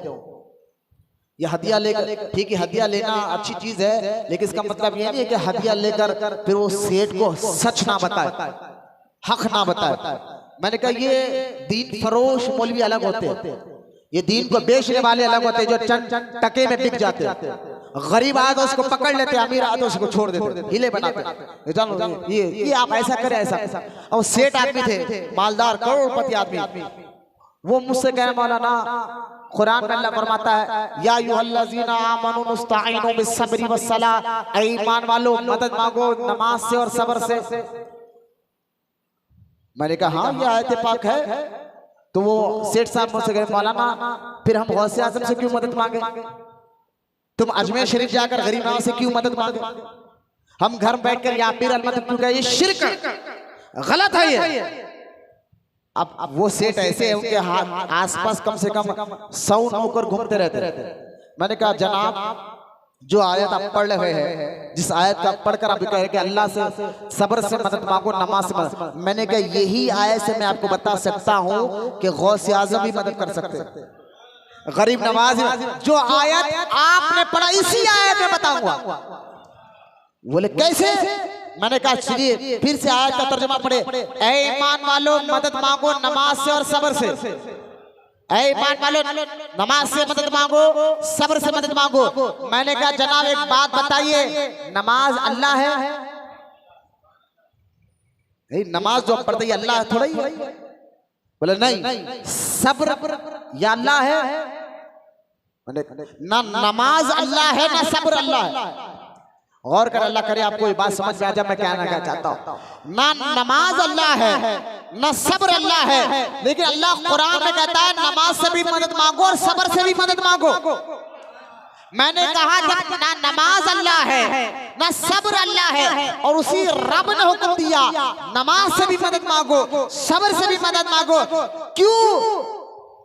A: ये हदिया लेकर, ठीक है हदिया लेना अच्छी चीज है, लेकिन इसका मतलब ये नहीं है कि हदिया लेकर फिर वो सेठ को सच ना बताए, हक ना बताए। मैंने कहा ये दीन फरोश मौलवी अलग होते हैं, ये दीन को बेचने वाले अलग होते हैं जो चंद टके में बिक जाते हैं। गरीब आया तो उसको पकड़ लेते, अमीर आया तो उसको छोड़ देते, हिले बनाते। जानो ये आप ऐसा करें ऐसा। और सेठ आदमी थे, मालदार करोड़पति आदमी। वो मुझसे कहे मौलाना कुरान में अल्लाह फरमाता है या अय्युहल्लज़ीना आमनू नस्तईनु बिस्सब्रि वस्सलाह, ऐ ईमान वालों मदद मांगो नमाज से और सब्र से। मैंने कहा हाँ ये आयत पाक है। तो वो सेठ साहब मुझसे कहे मौलाना फिर हम गौसे आज़म से क्यों मदद मांगे? तुम अजमेर शरीफ जाकर गरीब नवाज से क्यों मदद मांगे? हम घर बैठकर यहाँ पीर अल मदद क्यों कहे? ये शिर्क गलत है ये। अब वो सेठ ऐसे है, उनके आसपास कम से कम 100 नौकर घूमते रहते। मैंने कहा जनाब जो आयत आप पढ़ रहे हैं, जिस आयत का पढ़कर आप कह रहे कि अल्लाह से सब्र से मदद मांगो, नमाज से मदद, मैंने कहा यही आयत से मैं आपको बता सकता हूँ कि गौसे आज़म भी मदद कर सकते हैं, गरीब नवाज। जो आयत आपने पढ़ा इसी आयत में बताऊंगा। बोले कैसे? मैंने कहा चलिए फिर से आयत का तर्जुमा पढ़े, ऐ ईमान वालों मदद मांगो नमाज से और सब्र से। ऐ ईमान वालों नमाज से मदद मांगो, सब्र से मदद मांगो। मैंने कहा जनाब एक बात बताइए, नमाज अल्लाह है? नमाज जो पढ़ते हैं अल्लाह थोड़ा ही है। बोले नहीं, सब्र या अल्लाह है। ना नमाज अल्लाह है ना सब्र अल्लाह है। गौर कर, अल्लाह करे आपको ये बात समझ में आ जाए मैं क्या कहना चाहता हूँ। ना नमाज अल्लाह है ना सब्र अल्लाह है, लेकिन अल्लाह कुरान में कहता है नमाज से भी मदद मांगो और सब्र से भी मदद मांगो। मैंने कहा जब ना नमाज अल्लाह है ना सब्र अल्लाह है, और उसी रब ने हुक्म दिया नमाज से भी मदद मांगो, सब्र से भी मदद मांगो। क्यों?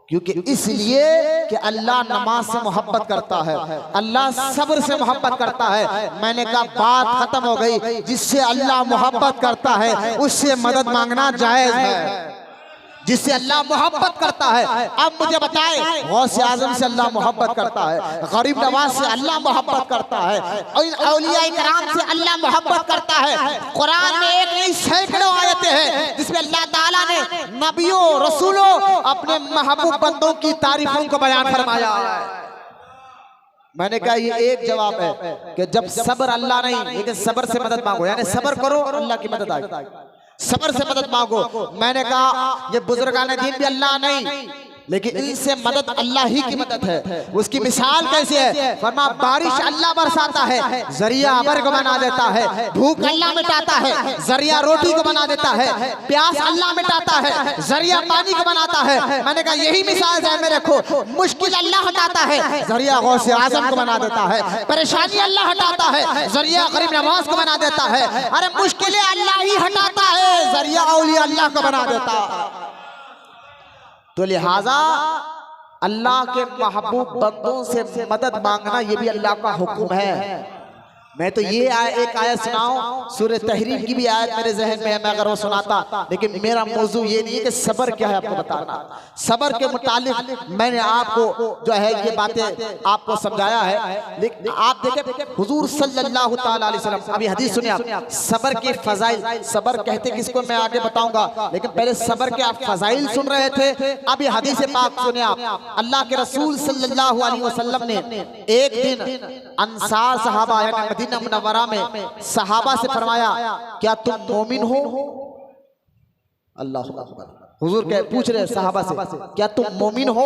A: क्योंकि इसलिए कि अल्लाह नमाज से मोहब्बत करता है, अल्लाह सब्र से मोहब्बत करता है। मैंने कहा बात खत्म हो गई। जिससे अल्लाह मोहब्बत करता है उससे मदद मांगना जायज है, जिससे अल्लाह मोहब्बत करता है। अब मुझे बताए, गौसे आजम से अल्लाह मोहब्बत करता है, गरीब नवाज से अल्लाह मोहब्बत करता है, औलिया इकराम से अल्लाह मोहब्बत करता है। कुरान में एक नहीं सैकड़ों आयतें हैं जिसमें अल्लाह ताला ने नबियों रसूलों अपने महबूब बंदों की तारीफों को बयान फरमाया है। मैंने कहा ये एक जवाब है कि जब सब्र अल्लाह नहीं, लेकिन सब्र से मदद मांगो, यानी सब्र करो और अल्लाह की मदद आएगी, सब्र से मदद मांगो। मैंने कहा ये बुजुर्गान दीन भी अल्लाह नहीं, लेकिन इनसे मदद अल्लाह ही की मदद है। उसकी मिसाल कैसे है? फरमा बारिश अल्लाह बरसाता है, जरिया अबर को बना देता है, भूख अल्लाह मिटाता है, जरिया रोटी को बना देता है, प्यास अल्लाह मिटाता है, जरिया पानी को बनाता है। मैंने कहा यही मिसाल ध्यान में रखो, मुश्किल अल्लाह हटाता है, जरिया गौसे आजम को बना देता है, परेशानी अल्लाह हटाता है, जरिया गरीब नवाज को बना देता है। अरे मुश्किलें अल्लाह ही हटाता है, जरिया औलिया अल्लाह को बना देता है। तो लिहाजा अल्लाह के महबूब बंदों से मदद मांगना ये भी अल्लाह का हुक्म है। मैं तो ये एक आयत सुनाऊं, सूरह तहरीम की भी आयत मेरे जहन में है, मैं अगर वो सुनाता, लेकिन मेरा मौजू ये नहीं है कि सब्र क्या है आपको बताना। सब्र के मुतालिक मैंने आपको जो है ये बातें आपको समझाया है। लेकिन आप देखें हुजूर सल्लल्लाहु ताला अलैहि वसल्लम, अभी हदीस सुनिए आप, सब्र के फजाइल, सब्र कहते किसको मैं आगे बताऊंगा, लेकिन पहले सब्र के आप फजाइल सुन रहे थे, अभी हदीस पाक सुने आप। अल्लाह के रसूल सल्लल्लाहु अलैहि वसल्लम ने एक दिन अंसार सहाबा यानी मदीना मुनव्वरा में सहाबा से फरमाया क्या तुम मोमिन हो? अल्लाह अकबर। हुजूर के पूछ रहे सहाबा से क्या तुम मोमिन हो?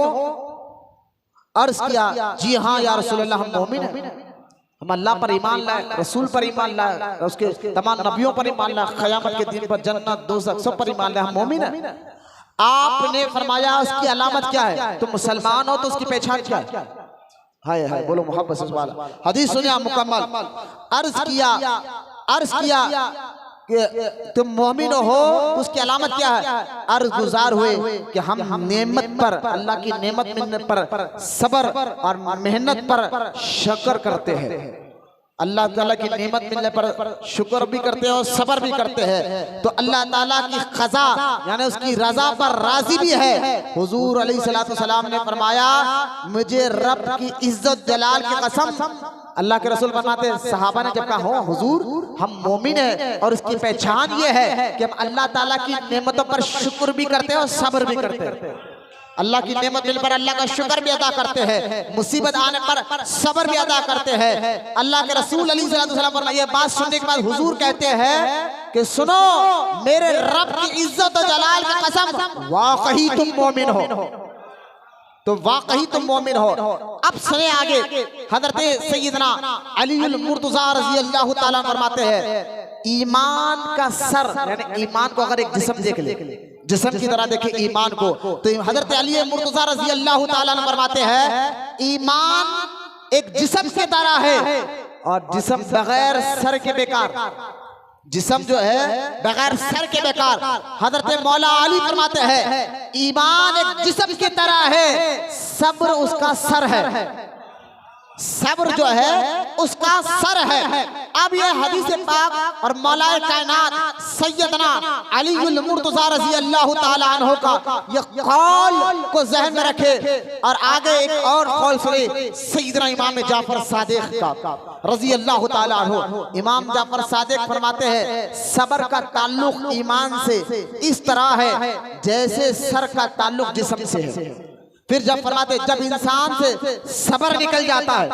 A: अर्ज किया जी हाँ या रसूलल्लाह हम मोमिन हैं, हम अल्लाह पर ईमान लाए, रसूल पर ईमान लाए, उसके तमाम नबियों पर ईमान लाए, क़यामत के दिन पर जन्नत दोज़ख सब पर ईमान लाए, हम मोमिन हैं। आपने फरमाया उसकी अलामत क्या है? तुम मुसलमान हो तो उसकी पहचान क्या है? हाय हाय बोलो मोहब्बत से सुभान अल्लाह। हदीस सुनिए मुकम्मल। अर्ज किया कि तुम मोमिन हो उसकी अलामत क्या है? अर्ज गुजार हुए कि हम नेमत पर, अल्लाह की नेमत मिलने पर सब्र और मेहनत पर शुक्र करते हैं। अल्लाह ताला की नेमत मिलने पर शुक्र भी करते हैं और सब्र भी करते हैं। तो अल्लाह ताला की क़ज़ा यानी उसकी रज़ा पर राज़ी भी है। हुजूर अलैहिस्सलातु वस्सलाम ने फरमाया मुझे रब की इज्जत जलाल की कसम, अल्लाह के रसूल फरमाते हैं सहाबा ने जब कहा हो हुजूर हम मोमिन हैं और इसकी पहचान ये है कि हम अल्लाह ताला की नेमतों पर शुक्र भी करते हैं और सब्र भी करते हैं। अल्लाह की नेमत मिलने पर अल्लाह का शुक्र भी अदा करते हैं, मुसीबत आने पर सब्र भी अदा करते हैं। अल्लाह के रसूल अलैहिस्सलातु वस्सलाम पर ये बात सुनने के बाद हुजूर कहते हैं कि सुनो मेरे रब की इज्जत और जलाल की कसम वाकई तुम मोमिन हो, तो वाकई तुम मोमिन हो। अब सुने आगे हजरत सैयदना अलीउल मुर्तज़ा रज़ी अल्लाह ताला फरमाते हैं ईमान का सर यानी ईमान को अगर एक जिस्म देख ले, जिस्म की तरह देखे ईमान को, तो हजरत अली मुर्तज़ा रज़ी अल्लाह ताला फरमाते हैं ईमान एक जिस्म की तरह है और जिस्म बगैर सर के बेकार, जिस्म जो है बगैर सर के बेकार। हजरत मौला अली फरमाते हैं ईमान एक जिस्म की तरह है, सब्र उसका सर है, सब्र जो है उसका सर है। अब ये हदीस पाक और मौलाए कायनात सैयदना अलीउल मुर्तज़ा रज़ी अल्लाह ताला अन्हु का ये कौल को ज़हन में रखे और आगे एक और कौल सुने सैयदना इमाम जाफर सादिक का रज़ी अल्लाह ताला अन्हु। इमाम जाफर सादिक फरमाते हैं सब्र का ताल्लुक ईमान से इस तरह है जैसे सर का ताल्लुक जिस्म से है। फिर जब फरमाते जब इंसान से सब्र निकल जाता है,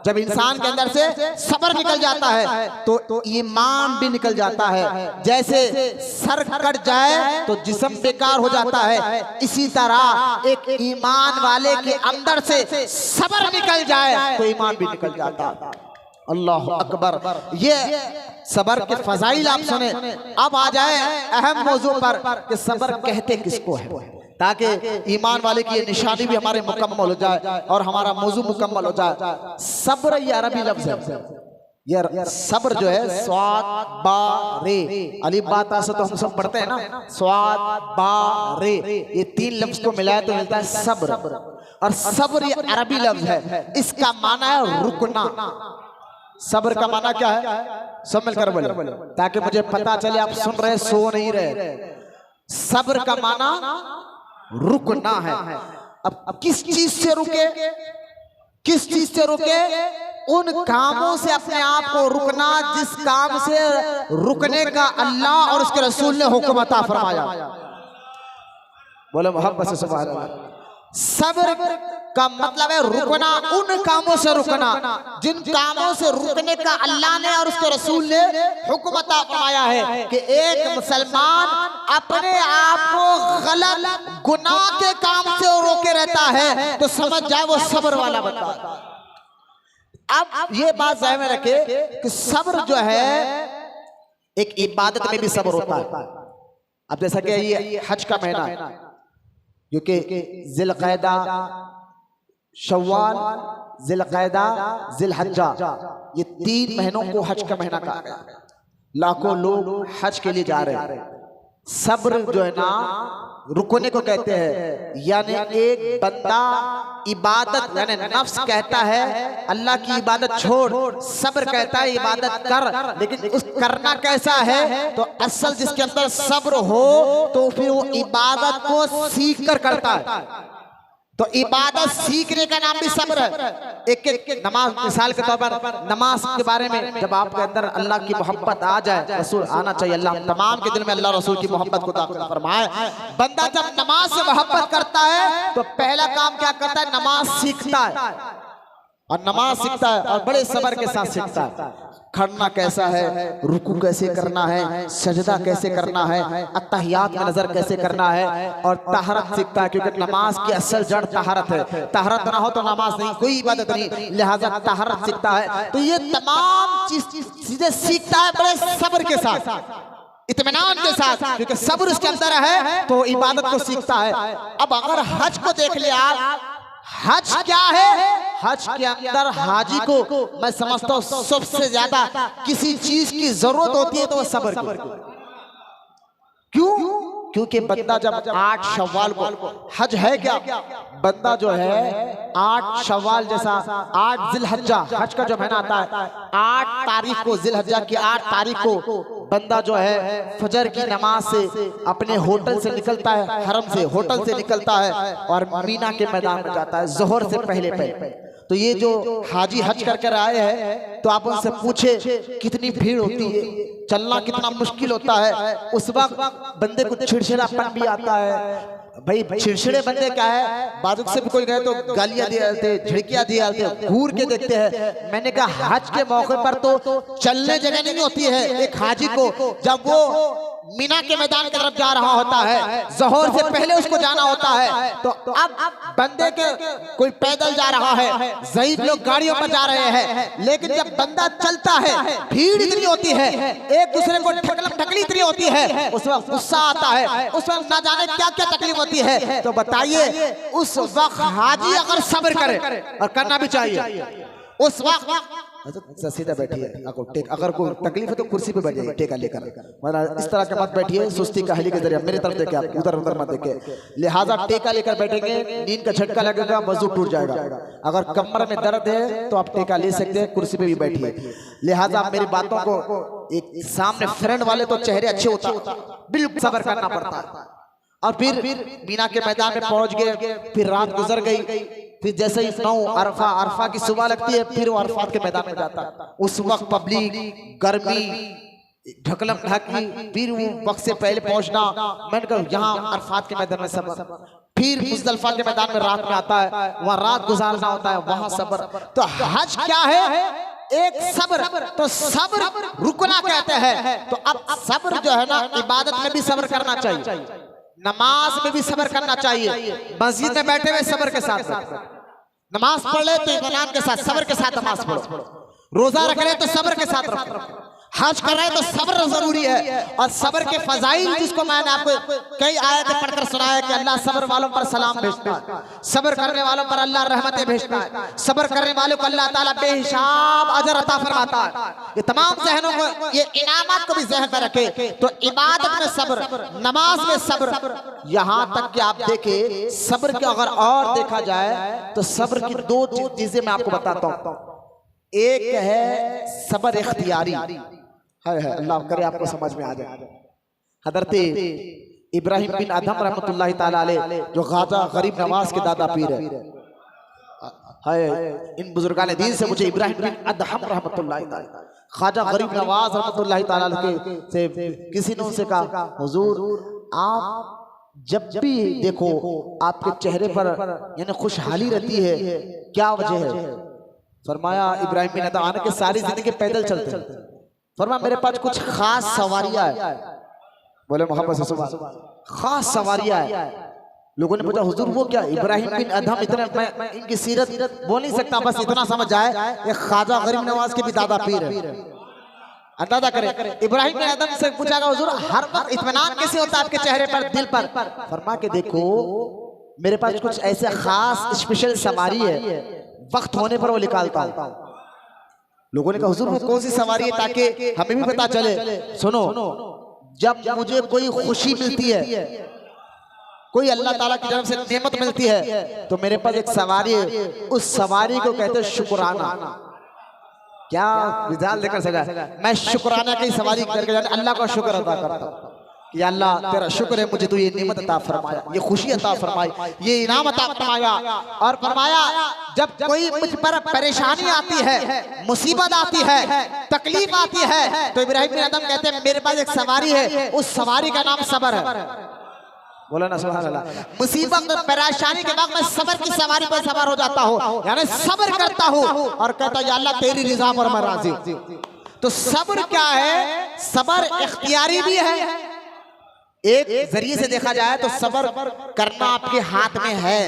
A: जब इंसान के अंदर से सब्र निकल जाता है तो ईमान भी निकल जाता है। जैसे सर कट जाए तो जिस्म बेकार हो जाता है, इसी तरह एक ईमान वाले के अंदर से सब्र निकल जाए तो ईमान भी निकल जाता है। अल्लाह अकबर। ये सब्र के फजाइल आप सुने। अब आ जाए अहम मौजू पर कि सब्र कहते किसको है। ताकि ईमान वाले की ये निशानी भी हमारे मुकम्मल हो जाए और हमारा मौजू मुकम्मल हो जाए। सब्र ये अरबी लफ्ज है। ये सब्र जो है स्वाद बा रे, अलिफ बा ता से तो हम सब पढ़ते हैं ना, स्वाद बा रे, ये 3 लफ्ज को मिलाए तो मिलता है सब्र। और सब्र ये अरबी लफ्ज है, इसका माना है रुकना। सब्र का माना क्या है? सब मिलकर बोले ताकि मुझे पता चले आप सुन रहे, सो नहीं रहे। सब्र का माना रुकना है। अब किस चीज से रुके? किस चीज से रुके? उन कामों से अपने आप को रुकना जिस काम से रुकने का अल्लाह और उसके रसूल ने हुक्म अता फरमाया। बोले मोहब्बत से सुभान अल्लाह। सब्र का मतलब है रुकना, उन कामों से रुकना जिन कामों से रुकने का अल्लाह ने और उसके रसूल ने हुक्म अता फरमाया है। कि एक मुसलमान अपने आप को गलत गुनाह के काम से रोके रहता है तो समझ जाए वो सब्र वाला बंदा। अब ये बात ज़हन में रखे कि सब्र जो है एक इबादत में भी सब्र होता है। अब जैसा कि ये हज का महीना है, क्योंकि ज़िलक़ैदा, शव्वाल, ज़िलक़ैदा, ज़िलहज्जा, ये 3 महीनों को हज का महीना कहा गया। लाखों लोग हज के लिए जा रहे हैं। सब्र जो है ना रुकने को कहते हैं। यानी एक बंदा इबादत यानी नफ्स कहता है अल्लाह की इबादत छोड़, सब्र कहता है इबादत कर, लेकिन उस करना कैसा है? तो असल जिसके अंदर सब्र हो तो फिर वो इबादत को सीख कर करता है। तो इबादत सीखने का नाम भी सब्र है। एक नमाज मिसाल के तौर पर, नमाज के बारे में जब आपके अंदर अल्लाह की मोहब्बत आ जाए, रसूल आना चाहिए, अल्लाह तमाम के दिल में अल्लाह रसूल की मोहब्बत को दाखिल फरमाए। बंदा जब नमाज से मोहब्बत करता है तो पहला काम क्या करता है? नमाज सीखता है। और नमाज सीखता है और बड़े सब्र के साथ सीखता है। खड़ना कैसा है, रुकू कैसे करना है, सजदा कैसे करना है, अत्तहियात में नजर कैसे करना है, और तहरत सीखता है। क्योंकि नमाज की असल जड़ तहरत है। तहरत ना हो तो नमाज नहीं, कोई इबादत नहीं, लिहाजा तहरत सीखता है। तो ये तमाम चीजें सीखता है बड़े सब्र के साथ, इत्मीनान के साथ, क्योंकि सब्र उसके अंदर है तो इबादत को सीखता है। अब अगर हज को देख लिया, हज क्या है? हज के अंदर हाजी को मैं समझता हूँ सबसे ज्यादा किसी चीज की जरूरत होती है तो वो सब्र की। क्यों? क्योंकि बंदा जब 8 शव्वाल को, हज है क्या? बंदा जो है 8 शव्वाल जैसा 8 ज़िलहज्जा, हज का जो महीना आता है 8 तारीख को, ज़िलहज्जा की 8 तारीख को बंदा जो है फजर की नमाज से अपने होटल से निकलता है, हरम से होटल से निकलता है और मीना के मैदान में जाता है ज़ोहर से पहले पहले। तो ये जो हाजी हज करके आए हैं तो आप उनसे पूछे कितनी भीड़ होती है, चलना कितना मुश्किल होता है। उस वक्त बंदे को चिड़चिड़ापन भी आता है। भाई चिड़चिड़े बंदे क्या है, बाजुक से भी कोई गए तो गालियां दिए जाते, झिड़कियां दिए जाते, घूर के देखते हैं। मैंने कहा हज के मौके पर तो चलने जगह नहीं होती है एक हाजी को। जब वो मीना के मैदान की तरफ जा रहा होता है, ज़ोहर से पहले उसको जाना होता है, तो अब बंदे के कोई पैदल जा रहा है, ज़ईफ लोग गाड़ियों पर जा रहे हैं, लेकिन जब बंदा चलता है भीड़ इतनी होती है, एक दूसरे को ठकली इतनी होती है, उस वक्त गुस्सा आता है, उस वक्त ना जाने क्या क्या तकलीफ होती है। तो बताइए उस वक्त हाजी अगर सब्र करे, और करना भी चाहिए, उस वक्त सीधा बैठिए, अगर कोई तकलीफ है तो कुर्सी पे बैठिए टेका लेकर, मतलब इस तरह के मत बैठिए सुस्ती कहली के जरिए, मेरी तरफ देखे, आप उधर उधर मत देखे। लिहाजा टेका लेकर बैठेंगे, नींद का झटका लगेगा, वजू टूट जाएगा। अगर कमर में दर्द है तो आप टेका ले सकते हैं, कुर्सी पे भी बैठिए। लिहाजा मेरी बातों को एक सामने फ्रेंड वाले तो चेहरे अच्छे होता, बिल्कुल सब्र करना पड़ता है। और फिर मीना के मैदान में पहुंच गए, फिर रात गुजर गई, फिर जैसे ही 9 अरफा की सुबह लगती है, फिर वो अरफात के मैदान में जाता है। उस वक्त पब्लिक गर्मी ढकलम ढकी, फिर वो वक्त से पहले पहुंचना, मैंने कहा यहाँ अरफात के मैदान में सब्र, फिर मुज़दलिफा के मैदान में रात में आता है, वहाँ रात गुजारना होता है, वहाँ सब्र। तो हज क्या है? एक सब्र। तो सब्र रुकना कहते हैं। तो अब सब्र जो है ना, इबादत में भी सब्र करना चाहिए, नमाज में भी सब्र करना चाहिए। मस्जिद में बैठे हुए सब्र के साथ नमाज पढ़ ले तो इत्मीनान के साथ सब्र के साथ नमाज पढ़ो, रोजा रख ले तो सब्र के साथ रखो, हज कर रहे हैं तो सब्र जरूरी है। और सब्र के फजाइल जिसको मैंने आपको कई आयतें पढ़कर सुनाया कि अल्लाह सब्र वालों पर सलाम भेजता है, सब्र करने वालों पर अल्लाह रहमतें भेजता है, सब्र करने वालों को अल्लाह ताला बेहिसाब अजर अता फरमाता है। ये तमाम जहनों को, ये इनामत को भी जहन में रखे। तो इबादत में सब्र, नमाज में सब्र, यहाँ तक कि आप देखें सब्र के अगर और देखा जाए तो सब्र की दो चीजें मैं आपको बताता हूँ। एक है सब्र इख्तियारी, है अल्लाह करे आपको समझ में आ जाए। हजरत इब्राहिम बिन अदहम रहमतुल्लाह ताला अलैह जो ख्वाजा गरीब नवाज के दादा पीर है, इन बुजुर्गान दीन से मुझे इब्राहिम बिन अदहम रहमतुल्लाह ताला ख्वाजा गरीब नवाज रहमतुल्लाह ताला अलैह से किसी ने उनसे कहा, हुजूर आप जब भी देखो आपके चेहरे पर यानी खुशहाली रहती है, क्या वजह है? फरमाया इब्राहिम बिन अदहम आने के सारी जिंदगी पैदल चलते। फरमाया मेरे पास कुछ खास सवारियां है। बोले मोहब्बत से सुभान अल्लाह, खास सवारियां है। लोगों ने पूछा हुजूर वो क्या? इब्राहिम बिन अदहम इतने, मैं इनकी सीरत बोल नहीं सकता, बस इतना समझ आए ये ख्वाजा गरीब नवाज के भी दादा पीर है। अंदाजा करें, इब्राहिम बिन अदहम से पूछा गया हुजूर हर वक्त इत्मीनान कैसे होता है आपके चेहरे पर, दिल पर? फरमा के देखो मेरे पास कुछ ऐसे खास स्पेशल सवारी है, वक्त होने पर वो निकालता हूं। लोगों ने कहा हुजूर वो कौन सी सवारी है ताकि हमें भी पता चले? सुनो, जब मुझे कोई खुशी मिलती है, कोई अल्लाह ताला की तरफ से नेमत मिलती है, तो मेरे पास एक सवारी है, उस सवारी को कहते हैं शुक्राना। क्या मिसाल देकर सका, मैं शुक्राना की सवारी करके अल्लाह का शुक्र अदा करता हूँ कि अल्लाह तेरा शुक्र है मुझे तो ये नेमत अता फरमाया, ये खुशी अता फरमाई, ये इनाम अता फरमाया। और फरमाया जब कोई मुझ पर परेशानी आती है, मुसीबत आती है, तकलीफ आती है, तो इब्राहिम बिन अदहम कहते हैं मेरे पास एक सवारी है, उस सवारी का नाम सब्र है। बोला ना सुभान अल्लाह। मुसीबत और परेशानी के बाद मैं सब्र की सवारी पर सवार हो जाता हूँ, यानी सब्र करता हूँ और कहता या अल्लाह तेरी रिज़ा पर मैं राज़ी हूँ। तो सब्र क्या है? सब्र इख्तियारी भी है, एक जरिए से देखा जाए तो सब्र करना आपके हाथ में है,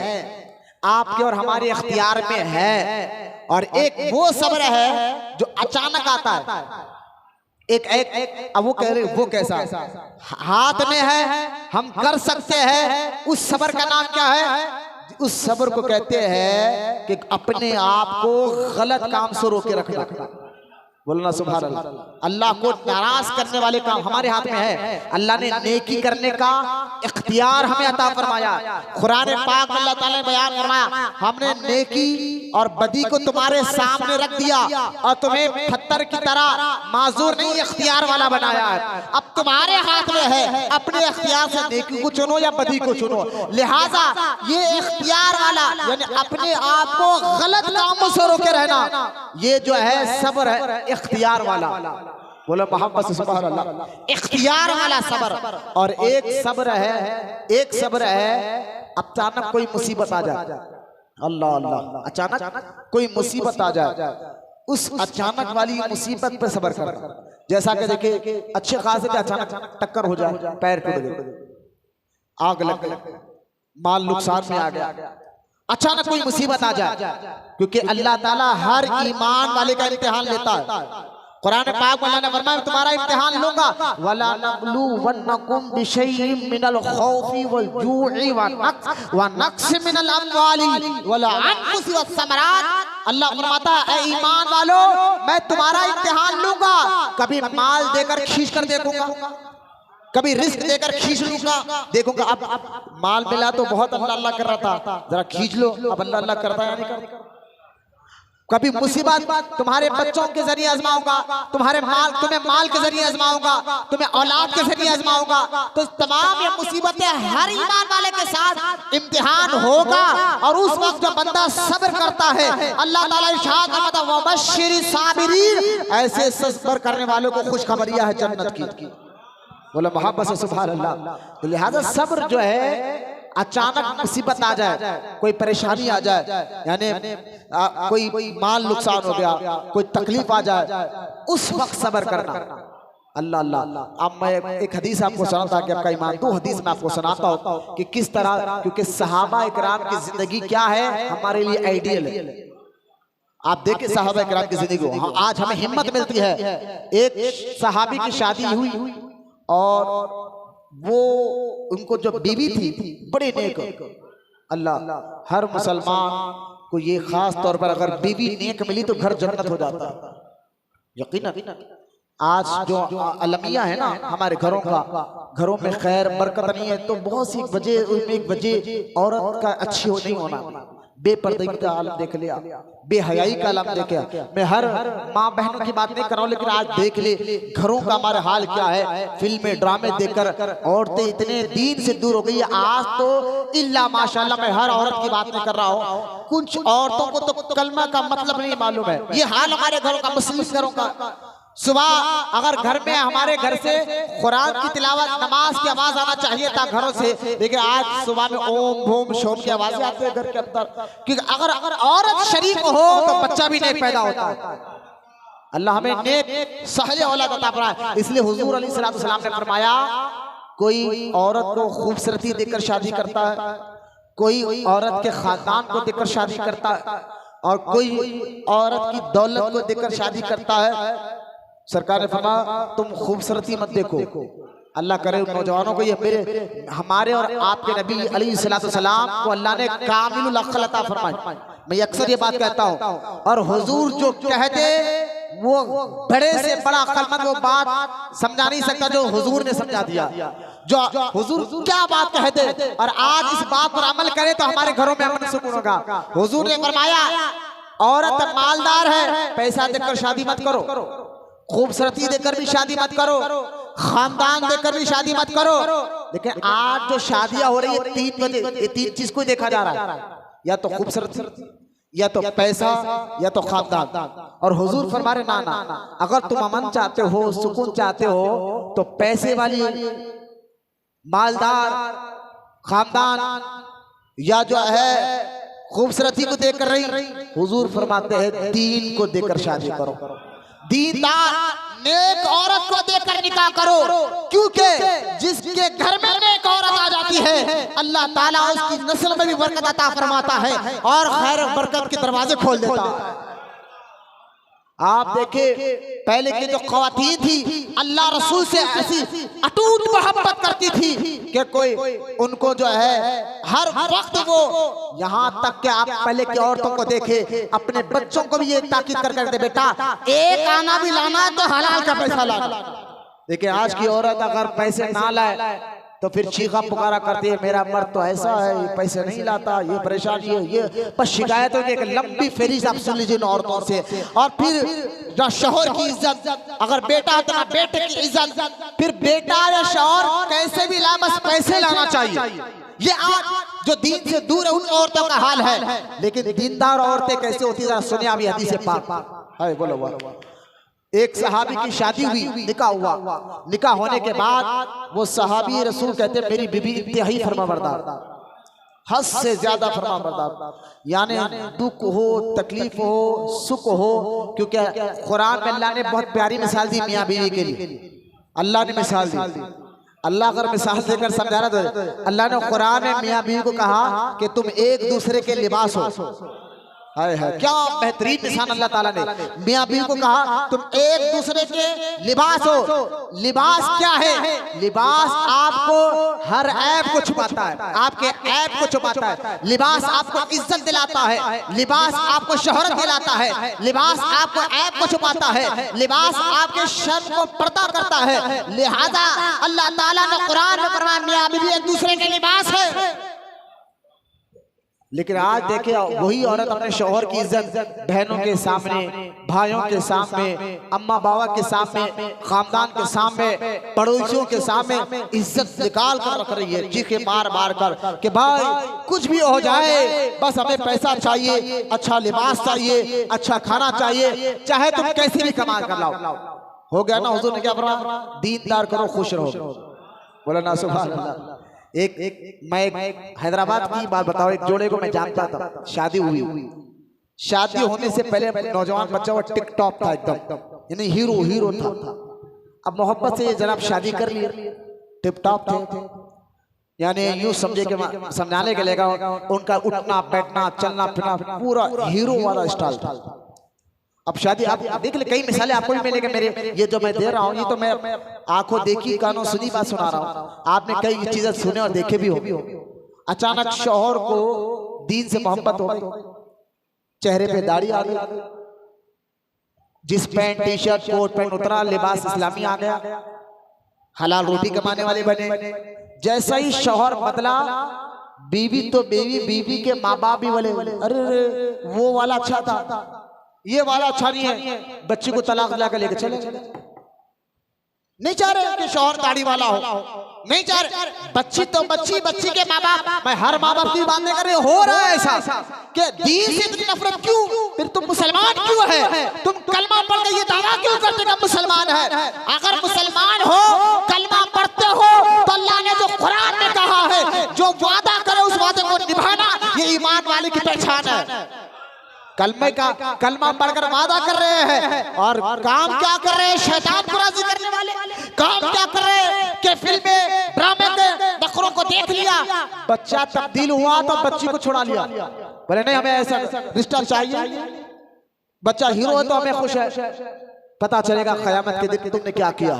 A: आपके और हमारे इख्तियार में है। और एक वो सब्र है जो अचानक आता है, एक अब वो कह रहे वो कैसा हाथ में है, हम कर सकते हैं, उस सब्र का नाम क्या है? उस सब्र को कहते हैं कि अपने आप को गलत काम से रोके रखना। बोलना सुभान अल्लाह। अल्लाह को नाराज करने वाले काम हमारे हाथ में है। अल्लाह ने नेकी करने का इख्तियार हमें अता फरमाया। कुरान पाक में अल्लाह ताला ने बयान फरमाया हमने नेकी और बदी को तुम्हारे सामने रख दिया और तुम्हें पत्थर की तरह माजूर नहीं इख्तियार वाला बनाया है। अब तुम्हारे हाथ में है अपने इख्तियार से नेकी को चुनो या बदी को चुनो। लिहाजा ये इख्तियार वाला यानी अपने आप को गलत कामों से रोके रहना, ये जो है सब्र है इख्तियार वाला। बोलो मोहब्बत से सुभान अल्लाह। इख्तियार वाला सब्र। और एक सब्र है अचानक कोई मुसीबत आ जाए, अल्लाह अल्लाह, अचानक कोई मुसीबत आ जाए, उस अचानक वाली मुसीबत पे सब्र कर। जैसा कि देखिए अच्छे खासे के अचानक टक्कर हो जाए, पैर टूट गए, आग लग गई, माल नुकसान में आ गया, अचानक कोई मुसीबत आ जाए, क्योंकि अल्लाह ताला हर ईमान वाले का इम्तिहान लेता है। कुरान पाक में अल्लाह ने फरमाया तुम्हारा इम्तिहान लूंगा, वला नबलुवन्नकुम बिशैइन मिनल खौफि वल जू'i व नक्स मिनल अमवाली वल अनफुसि वस समरात। अल्लाह फरमाता है ऐ ईमान वालों मैं तुम्हारा इम्तिहान लूंगा, कभी माल देकर खींच कर देखूंगा, कभी रिस्क देकर खींच लूंगा, देखूंगा। अब माल मिला तो बहुत अल्लाह अल्लाह कर रहा था, जरा खींच लो, अब अल्लाह अल्लाह करता है नहीं करता। कभी मुसीबत तुम्हारे बच्चों के जरिए आजमाऊंगा, तुम्हें माल के जरिए आजमाऊंगा, तुम्हें औलाद के जरिए आजमाऊंगा। तो तमाम ये मुसीबतें हर ईमान वाले के साथ इम्तिहान होगा। और उस वक्त जो बंदा सब्र करता है अल्लाह ताला इरशाद फरमाता है वबश्शिरी साबिरीन, ऐसे सब्र करने वालों को खुशखबरियां है जन्नत की। बोला मोहब्बत से सुभान अल्लाह। तो लिहाजा सब्र जो है अचानक मुसीबत आ जाए, कोई परेशानी आ जाए, यानी कोई माल नुकसान हो गया, कोई तकलीफ आ जाए, उस वक्त सब्र करना। अल्लाह अल्लाह। अब मैं एक हदीस आपको सुनाता कि आपका ईमान, दो हदीस मैं आपको सुनाता हूँ कि किस तरह, क्योंकि सहाबा इकराम की जिंदगी क्या है हमारे लिए आइडियल है। आप देखें साहबा किराम की जिंदगी को। आज हमें हिम्मत मिलती है। एक सहाबी की शादी हुई और वो उनको जो बीवी थी बड़े नेक। अल्लाह, हर मुसलमान को ये खास तौर पर अगर बीवी नेक मिली तो घर जन्नत हो जाता है, यकीनन। आज जो अलमिया है ना हमारे घरों का, घरों में खैर बरकत नहीं है तो बहुत सी वजह, उनमें एक वजह औरत का अच्छी नहीं होना, बेपर्दगी का आलम देख लिया, बेहयाई का आलम देख लिया। मैं हर माँ बहनों की बात नहीं कर रहा हूँ, लेकिन आज देख ले घरों का हमारे हाल क्या है। फिल्में ड्रामे देखकर औरतें इतने दीन से दूर हो गई है। आज तो इल्ला माशाल्लाह, मैं हर औरत की बात नहीं कर रहा हूँ, कुछ औरतों को तो कलमा का मतलब नहीं मालूम है। ये हाल हमारे घरों का, मुस्लिम घरों का। सुबह अगर घर में हमारे घर से कुरान की तिलावत, नमाज की आवाज आना चाहिए था घरों से, लेकिन आज सुबह में ओम भूम शोम की आवाजें आती है घर के अंदर। क्योंकि अगर औरत शरीफ हो तो बच्चा भी नेक पैदा होता है। अल्लाह हमें नेक सहले औलाद अता फरमाए। इसलिए हुजूर अलैहिस्सलाम ने फरमाया, कोई औरत को खूबसूरती देखकर शादी करता है, कोई औरत के खानदान को देखकर शादी करता है, और कोई औरत की दौलत को देखकर शादी करता है। सरकार ने फरमाया तुम खूबसूरती मत देखो। अल्लाह करे उन नौजवानों को, ये मेरे हमारे और आपके नबी अलैहिस्सलाम को अल्लाह ने कामिलुल अक्ल अता फरमाई। मैं अक्सर ये बात कहता हूँ, और हुजूर जो कहते वो बड़े से बड़ा अक्लमंद वो बात समझा नहीं सकता जो हुजूर ने समझा दिया। जो हुजूर क्या बात कहते और आज इस बात पर अमल करे तो हमारे घरों में अमन सुकून होगा। हुजूर ने फरमाया औरत मालदार है, पैसा देकर शादी मत करो, खूबसूरती देकर भी शादी मत करो, खानदान देकर भी शादी मत करो। लेकिन आज जो शादियां हो रही है तीन वजह, ये तीन चीज को देखा जा रहा है, या तो खूबसूरती, या तो पैसा, या तो खानदान। और हुजूर फरमा रहे ना ना, अगर तुम अमन चाहते हो, सुकून चाहते हो, तो पैसे वाली, मालदार, खानदान, या जो है खूबसूरती को देखकर रही, हुजूर फरमाते हैं दीन को देखकर शादी करो। दीनदार नेक औरत को देखकर निकाह करो, क्योंकि जिसके घर में नेक औरत आ जाती है अल्लाह ताला उसकी नस्ल में भी बरकत अता फरमाता है और खैर बरकत के दरवाजे खोल देता है। आप देखे पहले की जो ख्वातीन थी अल्लाह रसूल से ऐसी अटूट मोहब्बत करती थी कि कोई उनको जो है हर वक्त वो, यहाँ तक कि आप पहले की औरतों को देखे अपने बच्चों को भी ये ताकीद कर करते, बेटा एक आना भी लाना तो हलाल का पैसा लाना। देखिए आज की औरत अगर पैसे ना लाए तो फिर चीखा पुकारा करती है, मेरा मर्द तो ऐसा है, ये पैसे नहीं लाता, ये परेशानी है, ये बस शिकायतों की एक लंबी फेरिस्त आप सुन लीजिए औरतों से। और फिर शौहर की इज्जत, अगर बेटा है तो बेटे की इज्जत, फिर बेटा या शौहर कैसे भी ला, बस पैसे लाना चाहिए। ये आज जो दीन से दूर है उन औरतों का हाल है। लेकिन दीनदार औरतें कैसे होती है सुनिए अभी हदीस पाक है। बोलो, एक सहाबी की शादी हुई, निकाह हुआ, निकाह होने के बाद वो सहाबी रसूल कहते मेरी बीबी इंतहाई फरमाबरदार, हद से ज्यादा फरमाबरदार, यानी दुख हो, तकलीफ हो, सुख हो, क्योंकि कुरान में अल्लाह ने बहुत प्यारी मिसाल दी मियाँ बीवी के लिए। अल्लाह ने मिसाल दी, अल्लाह अगर मिसाल देकर समझा रहा तो अल्लाह ने कुरान में मियाँ बीवी को कहा कि तुम एक दूसरे के लिबास हो। है क्या बेहतरीन निशान अल्लाह ताला ने मियाँ बीवी को कहा तुम एक दूसरे के लिबास हो। लिबास क्या है? लिबास आपको हर ऐब को छुपाता है, आपके ऐब को छुपाता है। लिबास आपको इज्जत दिलाता है, लिबास आपको शोहरत दिलाता है, लिबास आपको ऐब को छुपाता है, लिबास आपके शर्म को पर्दा करता है। लिहाजा अल्लाह ताला ने कुरान में फरमाया मियाँ बीवी एक दूसरे के लिबास है। लेकिन आज देखिए वही औरत अपने शौहर की इज्जत बहनों के सामने, भाइयों के सामने, अम्मा बाबा के सामने, खानदान के सामने, पड़ोसियों के सामने इज्जत निकाल कर रख रही है, चीखे मार मार कर कि भाई कुछ भी हो जाए बस हमें पैसा चाहिए, अच्छा लिबास चाहिए, अच्छा खाना चाहिए, चाहे तुम कैसे भी कमा कर लाओ। हो गया ना हुजूर ने क्या फरमाया? दीनदार करो खुश रहो। बोला ना सुभान अल्लाह। मैं हैदराबाद की बात बताओ, एक जोड़े को मैं जानता था, शादी हुई, शादी होने से पहले नौजवान बच्चा वो टिकटॉक था एकदम, यानी हीरो था। अब मोहब्बत से जनाब शादी कर ली, टिकटॉक थे, यानी यूं समझे कि समझाने के लिए उनका उठना बैठना चलना फिरना पूरा हीरो वाला स्टाइल था। अब शादी आप देख ले, कई मिसालें आपको भी मिलेंगे मेरे, ये जो मैं दे रहा हूँ ये तो मैं आंखों देखी कानों सुनी बात सुना रहा हूँ, आपने कई चीजें सुने और देखे भी हो। अचानक शौहर को दीन से मोहब्बत हो गई, चेहरे पे दाढ़ी आ गई, जिस pant T shirt coat pant उतरा, लिबास इस्लामी आ गया, हलाल रोटी कमाने वाले बने। जैसा ही शौहर बदला, बीवी तो बीवी के माँ बाप भी बोले अरे वो वाला अच्छा था, ये वाला अच्छा नहीं है, बच्ची को तलाक दिला कर लेके चले। नहीं चाह रहे कि शौहर दाढ़ी वाला हो, नहीं चाह रहे। बच्ची तो बच्ची के माँ बाप, मैं हर माँ बाप की बात नहीं कर रही, हो रहा है ऐसा कि दीन से इतनी नफरत क्यों? फिर तुम मुसलमान क्यों है? तुम कलमा पढ़ के ये दावा क्यों करते कि मुसलमान है? अगर मुसलमान हो, कलमा पढ़ते हो, तो अल्लाह ने जो कुरान में कहा है, जो वादा करे उस वादे को निभाना, ये ईमान वाले की पहचान है। कलमा पढ़कर वादा कर रहे हैं और काम क्या कर रहे हैं? शैतान को राजी करने वाले काम क्या कर रहे हैं कि फिल्में ड्रामे के नखरों को देख लिया, बच्चा तब्दील हुआ तो बच्ची को छुड़ा लिया, बोले नहीं हमें ऐसा रिश्ता चाहिए, बच्चा हीरो है तो हमें खुश है। पता चलेगा क़यामत के दिन तुमने क्या किया।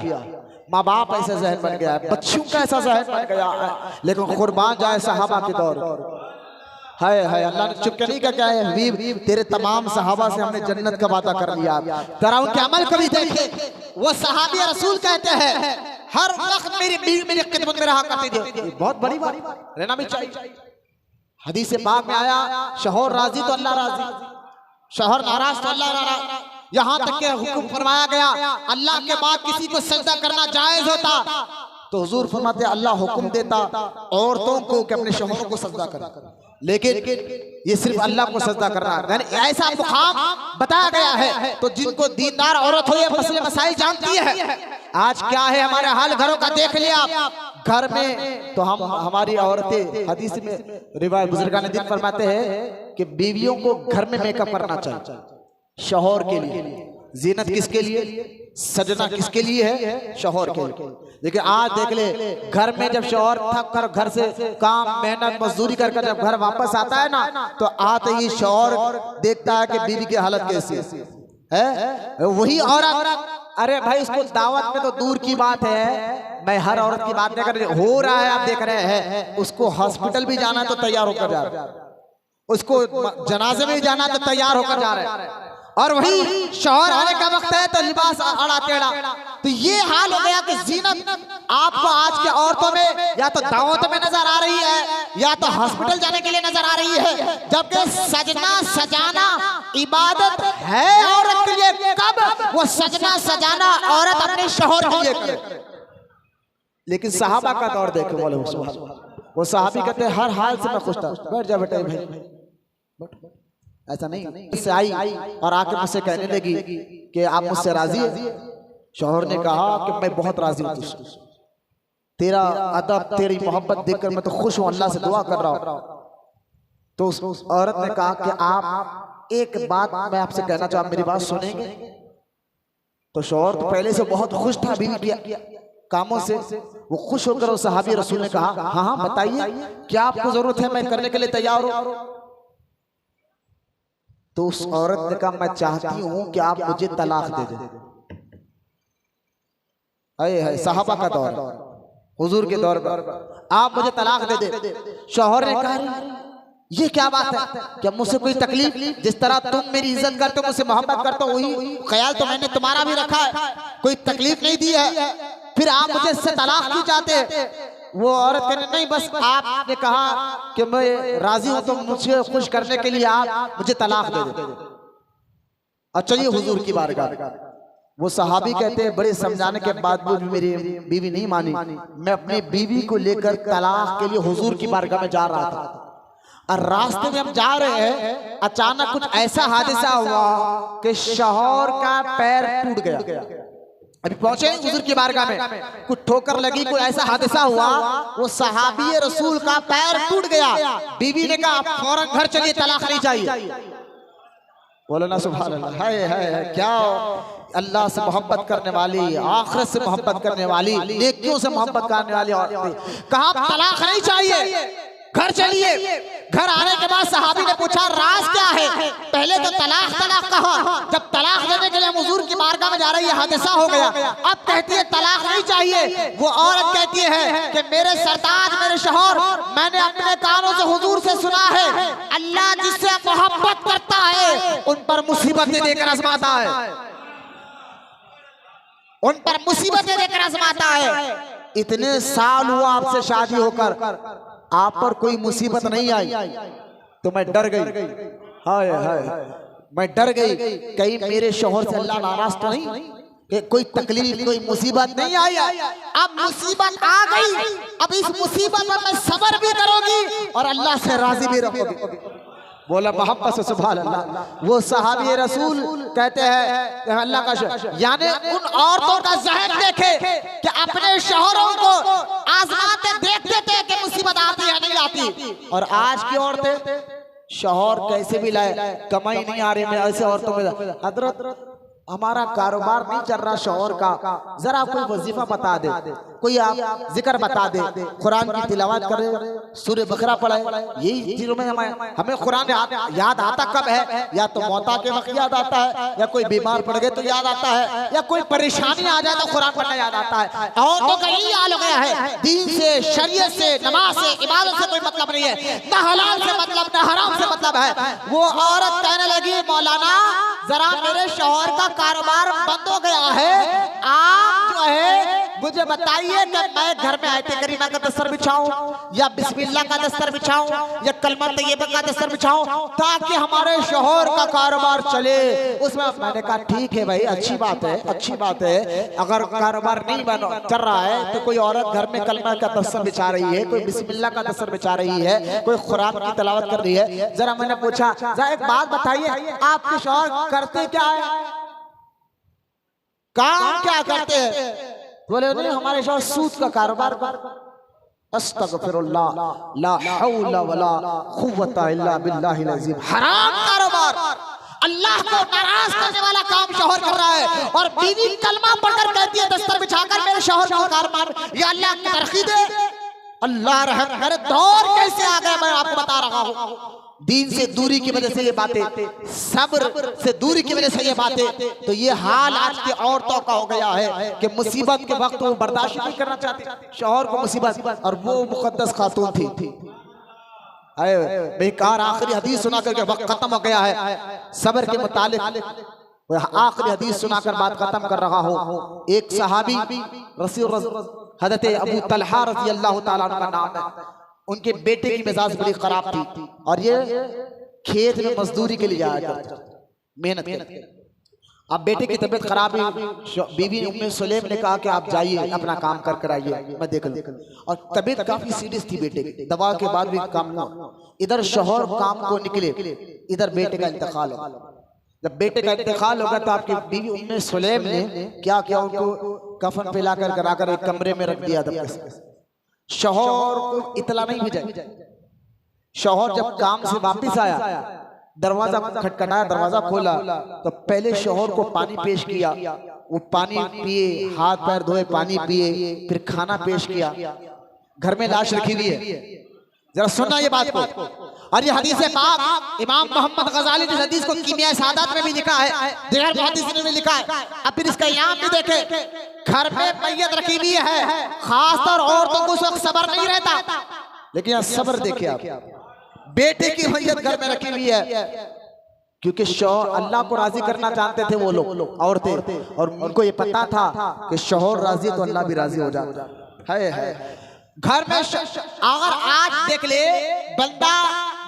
A: माँ बाप ऐसा जहन बन गया है, बच्चों का ऐसा जहन बन गया है। लेकिन कुर्बान जाए सहाबा के दौर, हाय हाय, अल्लाह ने चुप नहीं का क्या है, हबीब तेरे तमाम सहाबा से हमने जन्नत का वादा कर लिया, जरा उनके अमल कभी देखे। वो सहाबी रसूल कहते हैं हर वक्त मेरी खिदमत में रहा करते थे, बहुत बड़ी बात रहना भी चाहिए। हदीस पाक में आया, शौहर राजी तो अल्लाह राजी, शौहर नाराज तो अल्लाह नाराज। यहाँ तक के हुक्म फरमाया गया अल्लाह के बाद किसी को सजदा करना जायज होता तो हुजूर फरमाते अल्लाह हुक्म देता औरतों को कि अपने शौहरों को सजदा करें, लेकिन ये सिर्फ अल्लाह को सजदा करना है, ऐसा मुकाम बताया गया है। तो जिनको दीनदार औरत हो ये मसले मसाइल जानती है। आज क्या है हमारे हाल घरों का देख लिया आप, घर में तो हमारी औरतें, हदीस में रिवायत बुजुर्गान दिन फरमाते हैं कि बीवियों को घर में मेकअप करना चाहिए, शौहर के लिए, जीनत किसके लिए, सजना किसके लिए है, शौहर के लिए। लेकिन आज देख ले, घर में जब शौहर थक कर घर से काम मेहनत मजदूरी करके जब घर वापस आता है ना, तो आते ही शौहर देखता है कि बीवी की हालत कैसी है। वही औरत, अरे भाई उसको दावत में तो दूर की बात है, मैं हर औरत की बात नहीं कर रही, हो रहा है आप देख रहे हैं, उसको हॉस्पिटल भी जाना है तो तैयार होकर जा रहे हैं, उसको जनाजे में जाना तो तैयार होकर जा रहे हैं, और वही शौहर आने का वक्त है तो लिबास अड़ा टेढ़ा। तो ये हाल हो गया कि जीनत आपको आज के औरतों में या तो दावतों में नजर आ रही है या तो हॉस्पिटल जाने के लिए नजर आ रही है, जबकि सजना सजाना इबादत है औरत के लिए। कब वो सजना सजाना औरत अपने शौहर के लिए करे। लेकिन सहाबा का दौर देखो, बोले वो सहाबी कहते हैं हर हाल से मैं खुश था, बैठ जा बेटे भाई, ऐसा नहीं। इससे आई और आकर मुझसे कहने लगी कि आप मुझसे राजी है। शौहर ने कहा कि मैं बहुत राजी हूँ तुझसे, तेरा अदब तेरी मोहब्बत देखकर मैं तो खुश हूँ, अल्लाह से दुआ कर रहा हूँ। तो उस औरत ने कहा कि आप एक बात मैं आपसे कहना चाहूँ, मेरी बात सुनेंगे? तो शौहर तो पहले से बहुत खुश था बीवी के कामों से, वो खुश होकर उस सहाबी रसूल ने कहा हाँ हाँ बताइए क्या आपको जरूरत है, मैं करने के लिए तैयार हूँ। तो उस औरत ने कहा मैं चाहती हूं कि आप मुझे तलाक दे दें। अये है सहाबा का दौर, हुजूर के दौर पर आप मुझे तलाक दे दे। शौहर ने कहा ये क्या बात है, क्या मुझसे कोई तकलीफ? जिस तरह तुम मेरी इज्जत करते हो, मुझसे मोहब्बत करते हो, वही ख्याल तो मैंने तुम्हारा भी रखा है, कोई तकलीफ नहीं दी है, फिर आप मुझे इससे तलाक क्यों चाहते? वो औरत कहने नहीं, बस आपने कहा कि मैं राजी हूं तो मुझे खुश करने के लिए आप मुझे तलाक दे दे। अच्छा ये हुजूर की बारगाह। वो सहाबी कहते हैं बड़े समझाने के बाद भी मेरी बीवी नहीं मानी, मैं अपनी बीवी को लेकर तलाक के लिए हुजूर की बारगाह में जा रहा था, और रास्ते में हम जा रहे हैं, अचानक कुछ ऐसा हादसा हुआ कि शौहर का पैर टूट गया। अभी पहुंचे हुजूर की बारगाह में, कुछ ठोकर लगी, कोई ऐसा हादसा हुआ, वो सहाबी रसूल का पैर टूट गया। बीवी ने कहा फौरन घर चलिए, तलाक नहीं चाहिए। बोलो ना सुभान अल्लाह। है क्या अल्लाह से मोहब्बत करने वाली, आखिरत से मोहब्बत करने वाली, नेकियों से मोहब्बत करने वाली औरतें, कहा तलाक नहीं चाहिए, घर चलिए। घर आने के बाद सहाबी ने पूछा राज क्या है? पहले तो तलाक तलाक कहा, जब तलाक देने के लिए हुजूर की बारगाह में जा रही है, हादसा हो गया। अब कहती है तलाक नहीं चाहिए। वो औरत कहती है कि मेरे सरताज, मेरे शौहर, मैंने अपने कानों से हुजूर से सुना है, अल्लाह जिससे मोहब्बत करता है उन पर मुसीबतें देकर आजमाता है, उन पर मुसीबतें देकर आजमाता है। इतने साल हुआ आपसे शादी होकर, आप पर कोई मुसीबत नहीं आई तो मैं डर गई। हाय हाय, मैं डर गई कहीं मेरे शौहर से अल्लाह नाराज तो नहीं, कि कोई तकलीफ कोई मुसीबत नहीं आई। अब मुसीबत आ गई, अब इस मुसीबत में मैं सब्र भी करूंगी और अल्लाह से राजी भी रहूंगी। बोला मोहब्बत से सुभान अल्लाह। वो सहाबी रसूल कहते हैं अल्लाह का, यानी उन औरतों का ज़हन देखे कि अपने शौहरों को आजमाते देखते थे कि मुसीबत आती है नहीं आती। और आज की औरतें शौहर कैसे भी लाए, कमाई नहीं आ रही, मैं ऐसे औरतों में हजरत हमारा कारोबार नहीं चल रहा शौहर का, जरा कोई वजीफा बता दे, कोई आप जिक्र बता दे, कुरान की तिलावत करे, सूरह बकरा पढ़े। यही चीजों में हमें कुरान याद आता कब है? या तो मौता के वक्त याद आता है, या कोई बीमार पड़ गए तो याद आता है, या कोई परेशानी आ जाए तो कुरान पढ़ना याद आता है। और तो कहीं हाल हो गया है, दीन से, शरीयत से, नमाज से, इबादत से कोई मतलब नहीं है, न हलाल से मतलब न हराम से मतलब है। वो औरत कहने लगी मौलाना जरा मेरे शौहर का कारोबार बंद हो गया है, आप जो है मुझे बताइए कि मैं घर में आयत करीमा का दस्तर बिछाऊं या बिस्मिल्लाह का दस्तर बिछाऊं या कलमा तैयबा का दस्तर बिछाऊं ताकि हमारे शौहर का कारोबार चले। उसमें मैंने कहा ठीक है भाई, अच्छी बात है, अच्छी बात है। अगर कारोबार नहीं चल रहा है तो कोई औरत घर में कलमा का दस्तर बिछा रही है, कोई बिस्मिल्लाह का दस्तर बिछा रही है, कोई कुरान की तिलावत कर रही है। जरा मैंने पूछा जरा एक बात बताइए, आपके शौहर करते क्या है, काम क्या करते हैं? बोले नहीं हमारे शौहर सूद का कारोबार। अस्तगफिरुल्लाह, ला हौला वला कुव्वता इल्ला बिल्लाहिल अज़ीम। हराम कारोबार, अल्लाह को नाराज करने वाला काम शौहर कर रहा है। और बीवी कलमा पढ़कर कहती है दस्तर बिछाकर मेरे शौहर को कारोबार, या अल्लाह की तरक्की दे, अल्लाह रहम करे। दौर कैसे आ गया मैं आपको बता रहा हूँ। दीन से दूरी की वजह से ये बातें, सब्र से दूरी की वजह से ये बातें, तो ये हाल आज की औरतों का हो गया है कि मुसीबत के वक्त वो बर्दाश्त नहीं करना चाहती शौहर को मुसीबत। और वो मुकद्दस खातून थी। बेकार आखिरी हदीस सुना करके वक्त खत्म हो गया है। सब्र के मुतालिक आखिरी हदीस सुनाकर बात खत्म कर रहा हूँ। एक सहाबी हज़रत अबू तलहा रज़ी अल्लाह ताला अन्हु का नाम है, उनके बेटे की मिजाज बड़ी खराब थी और ये खेत में मजदूरी के लिए जाया करता, मेहनत करते। अब बेटे की तबीयत खराब हुई, बीवी उम्मे सुलेम ने कहा कि आप जाइए अपना काम कर कर आइए, मैं देख लूं। और तबीयत काफी सीरियस थी बेटे की, दवा के बाद भी काम ना। इधर शौहर काम को निकले, इधर बेटे का इंतकाल हो। जब बेटे का इंतकाल होगा तो आपकी बीवी उम्मे सुलेम ने क्या किया, उनको कफन पिलाकर कराकर एक कमरे में रख दिया था। शौहर को इतला नहीं भेजा। शौहर जब काम से वापस आया, दरवाजा खटखटाया, दरवाजा खोला तो पहले शौहर को पानी पेश किया। वो पानी पिए, हाथ पैर धोए, पानी पिए, फिर खाना पेश किया। घर में लाश रखी हुई है, जरा सुनना ये बात को। और ये हदीस है पाक, इमाम मोहम्मद गजाली ने हदीस को कीमिया सादात में भी लिखा है, दिगर हदीस में भी लिखा है। अब फिर इसका इनाम भी देखे, घर में मैयत रखी हुई है, खासतौर औरतों को उस वक्त सब्र नहीं रहता, लेकिन यहाँ सब्र देखिए आप, बेटे की मैयत घर में रखी हुई है, क्योंकि शौहर अल्लाह को राजी करना जानते थे वो लोग औरतें, और उनको ये पता था कि शौहर राजी तो अल्लाह भी राजी हो जाता है। घर में अगर आज देख ले बंदा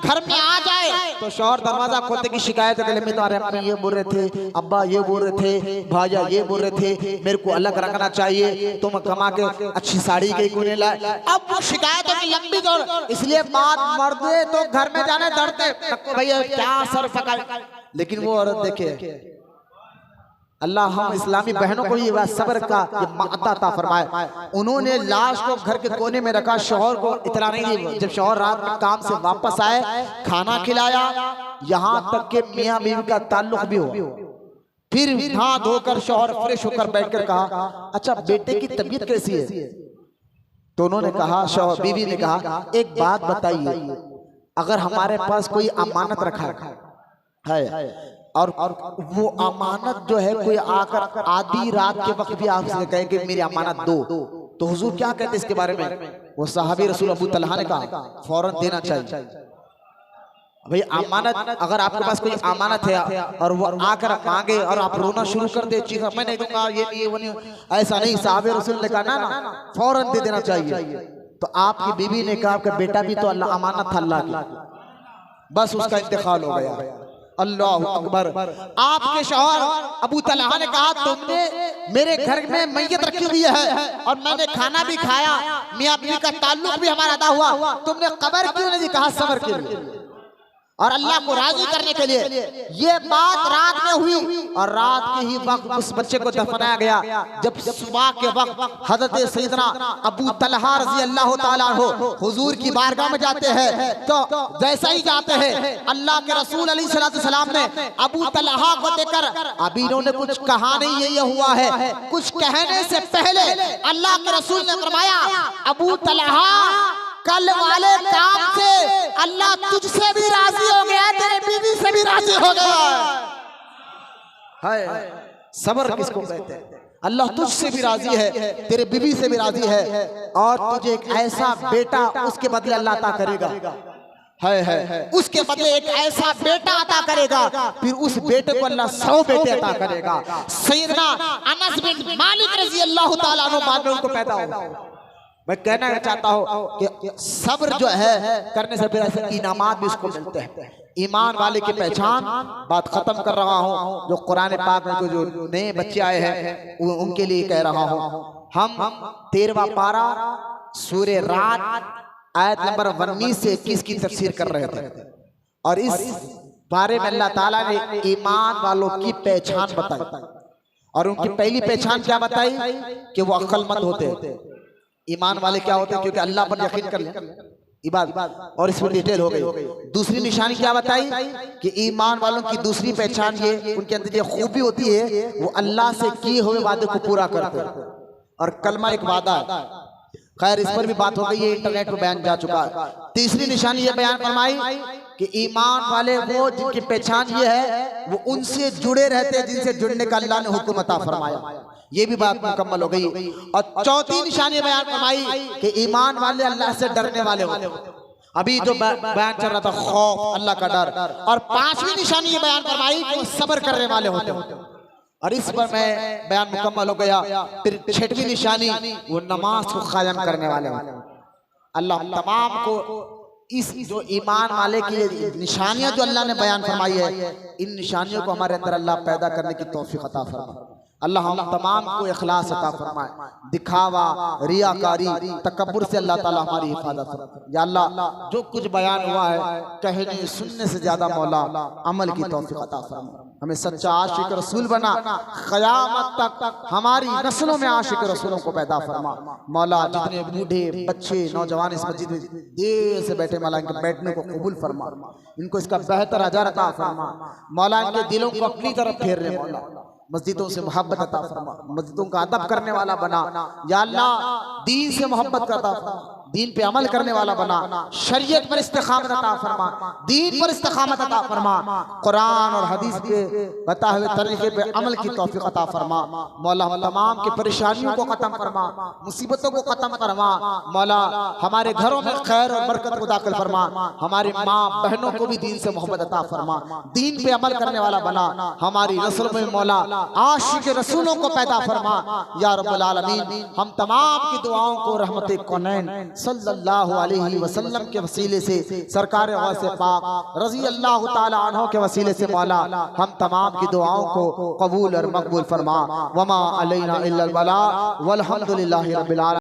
A: घर में आ जाए तो शौहर दरवाजा खोलते की शिकायत कर ले, मैं तो अरे ये बोल रहे थे, अब्बा ये बोल रहे थे, भाजा ये बोल रहे थे, मेरे को अलग रखना चाहिए, तुम कमा के अच्छी साड़ी के क्यों नहीं लाए। अब वो शिकायतों की लंबी दौड़, इसलिए बात मर्द तो घर में जाने डरते भैया क्या सर पकाए। लेकिन वो औरत देखे, अल्लाह हम इस्लामी बहनों को ये सब्र का अता फरमाए। उन्होंने लाश को घर के कोने में रखा, शौहर को इतना नहीं दी। जब शौहर रात में काम से वापस आए, खाना खिलाया, यहाँ तक के मियाँ बीवी का ताल्लुक भी हो। फिर हाथ धोकर शौहर फ्रेश होकर बैठकर कहा, अच्छा बेटे की तबीयत कैसी है? तो उन्होंने कहा, शौहर बीवी ने कहा, एक बात बताइए, अगर हमारे पास कोई अमानत रखा है और वो अमानत जो है कोई आकर आधी रात के वक्त भी आपसे कहे कि मेरी अमानत दो, तो हुजूर क्या कहते इसके बारे में? वो साहबी रसूल अबू तलहा ने कहा फौरन देना चाहिए। भाई अमानत, अगर आपके पास कोई अमानत है और वो आकर मांगे और आप रोना शुरू कर दे, चीखा मैं नहीं दूंगा, ये नहीं वो नहीं, ऐसा नहीं, साहबी रसूल ने कहा ना फौरन दे देना चाहिए। तो आपकी बीवी ने कहा आपका बेटा भी तो अल्लाह अमानत था अल्लाह की, बस उसका इंतकाल हो गया। अल्लाह अकबर। आपके शौहर अबू तलहा ने कहा तुमने मेरे घर में मैयत रखी हुई है और मैंने खाना भी खाया, मियां बीवी का ताल्लुक भी हमारा अदा हुआ, तुमने कब्र क्यों नहीं? कहा सब्र के लिए और अल्लाह को राजी करने के लिए। ये बात रात में हुई और रात के ही वक्त उस बच्चे को दफनाया गया। जब सुबह के वक्त हजरत सैयदना अबू तलहा रज़ी अल्लाह ताला अन्हु हुजूर की बारगाह में जाते हैं, तो जैसा ही जाते हैं अल्लाह के रसूल अलैहिस्सलाम ने अबू तलहा को देखकर, अभी इन्होंने कुछ कहा नहीं, ये हुआ है, कुछ कहने से पहले अल्लाह के रसूल ने फरमाया अबू तलहा कल वाले काम से अल्लाह तुझसे भी राजी हो गया, तेरे बीवी से भी राजी हो गया है। सब्र किसको कहते हैं? अल्लाह तुझसे भी राजी है, तेरे बीवी से भी राजी है, और तुझे एक ऐसा बेटा उसके बदले अल्लाह अता करेगा, है उसके बदले एक ऐसा बेटा अता करेगा, फिर उस बेटे को अल्लाह 100 बेटे अता करेगा। सैयदना अनस बिन मालिक रज़ी अल्लाह ताला अन्हु बाद में उनको पैदा हुआ। मैं कहना चाहता हूँ कि सब्र जो है करने से फिर ऐसे इनामात भी उसको मिलते हैं। ईमान वाले की पहचान, बात खत्म कर रहा हूँ, जो कुरान पाक में जो नए बच्चे आए हैं उनके लिए कह रहा हूँ। हम 13वां पारा सूरे रात आयत नंबर 19 से 21 की तफसीर कर रहे थे, और इस बारे में अल्लाह ताला ने ईमान वालों की पहचान बताई, और उनकी पहली पहचान क्या बताई कि वो अक्लमंद होते हैं। ईमान वाले क्या होते हैं? क्योंकि अल्लाह पर यकीन कर ले, इबादत, और इसमें डिटेल हो गई। दूसरी निशानी क्या बताई कि ईमान वालों की दूसरी पहचान ये, उनके अंदर ये खूबी होती है वो अल्लाह से किए हुए वादे को पूरा करते हैं, और कलमा एक वादा है। खैर इस पर भी बात हो गई है, इंटरनेट पर बयान जा चुका है। तीसरी निशानी ये बयान फरमाई कि ईमान वाले वो जिनकी पहचान ये है वो उनसे जुड़े रहते हैं जिनसे जुड़ने का अल्लाह ने हुक्म अता फरमाया। ये भी बात मुकम्मल हो गई। और चौथी निशानी बयान फरमाई कि ईमान वाले अल्लाह से डरने वाले होते हैं। अभी जो बयान चल रहा था खौफ, अल्लाह का डर। और पांचवी निशानी ये बयान फरमाई कि सब्र करने वाले होते हैं, और इस पर मैं बयान मुकम्मल हो गया। फिर छठवीं निशानी वो नमाज को कायम करने वाले होते हैं। अल्लाह तमाम को इस जो ईमान वाले की निशानियां जो अल्लाह ने बयान फरमाई है, इन निशानियों को हमारे अंदर अल्लाह पैदा करने की तौफीक अता फरमाए। अल्लाह हम तमाम को इखलास अता फरमाए, दिखावा, रियाकारी, तकब्बुर से अल्लाह ताला हमारी हिफाजत फरमाए। या अल्लाह जो कुछ बयान हुआ है कहने सुनने से ज्यादा मौला अमल की तौफीक अता फरमाए। हमें सच्चा आशिक रसूल बना, क़यामत तक हमारी नस्लों में आशिक रसूलों को पैदा फरमा। मौला जितने बूढ़े बच्चे नौजवान इस मस्जिद में देर से बैठे, मौला इनके बैठने को कबूल फरमा, इनको इसका बेहतर अजर अता फरमा। मौला इनके दिलों को अपनी तरफ फेर ले, मौला मस्जिदों से मोहब्बत अता फरमा, मस्जिदों का अदब करने वाला बना। या अल्लाह दीन से मोहब्बत करता फरमा, दीन पे अमल करने वाला बना, शरीयत पर इस्तिकामत अता फरमा, दीन पर इस्तिकामत अता फरमा, कुरान और हदीस के बताए हुए तरीके पे अमल की तौफीक अता फरमा। मौला हम तमाम की परेशानियों को खत्म फरमा, मुसीबतों को खत्म फरमा। मौला हमारे घरों में खैर और बरकत को दाखिल फरमा, हमारी माँ बहनों को भी दीन से मोहब्बत अता फरमा, दीन पे अमल करने वाला बना। हमारी नस्ल में मौला आशिक रसूलों को पैदा फरमा या रब्बुल आलमीन। हम तमाम की दुआओं को रहमत कौनैन सल्लल्लाहु अलैहि वसल्लम के वसीले से, सरकार गौसे पाक रज़ी अल्लाह ताला अन्हु के वसीले से मौला हम तमाम की दुआओं को कबूल और मकबूल फरमा। वमा अलैना इल्लल बलाग वल्हम्दुलिल्लाहि रब्बिल आलमीन।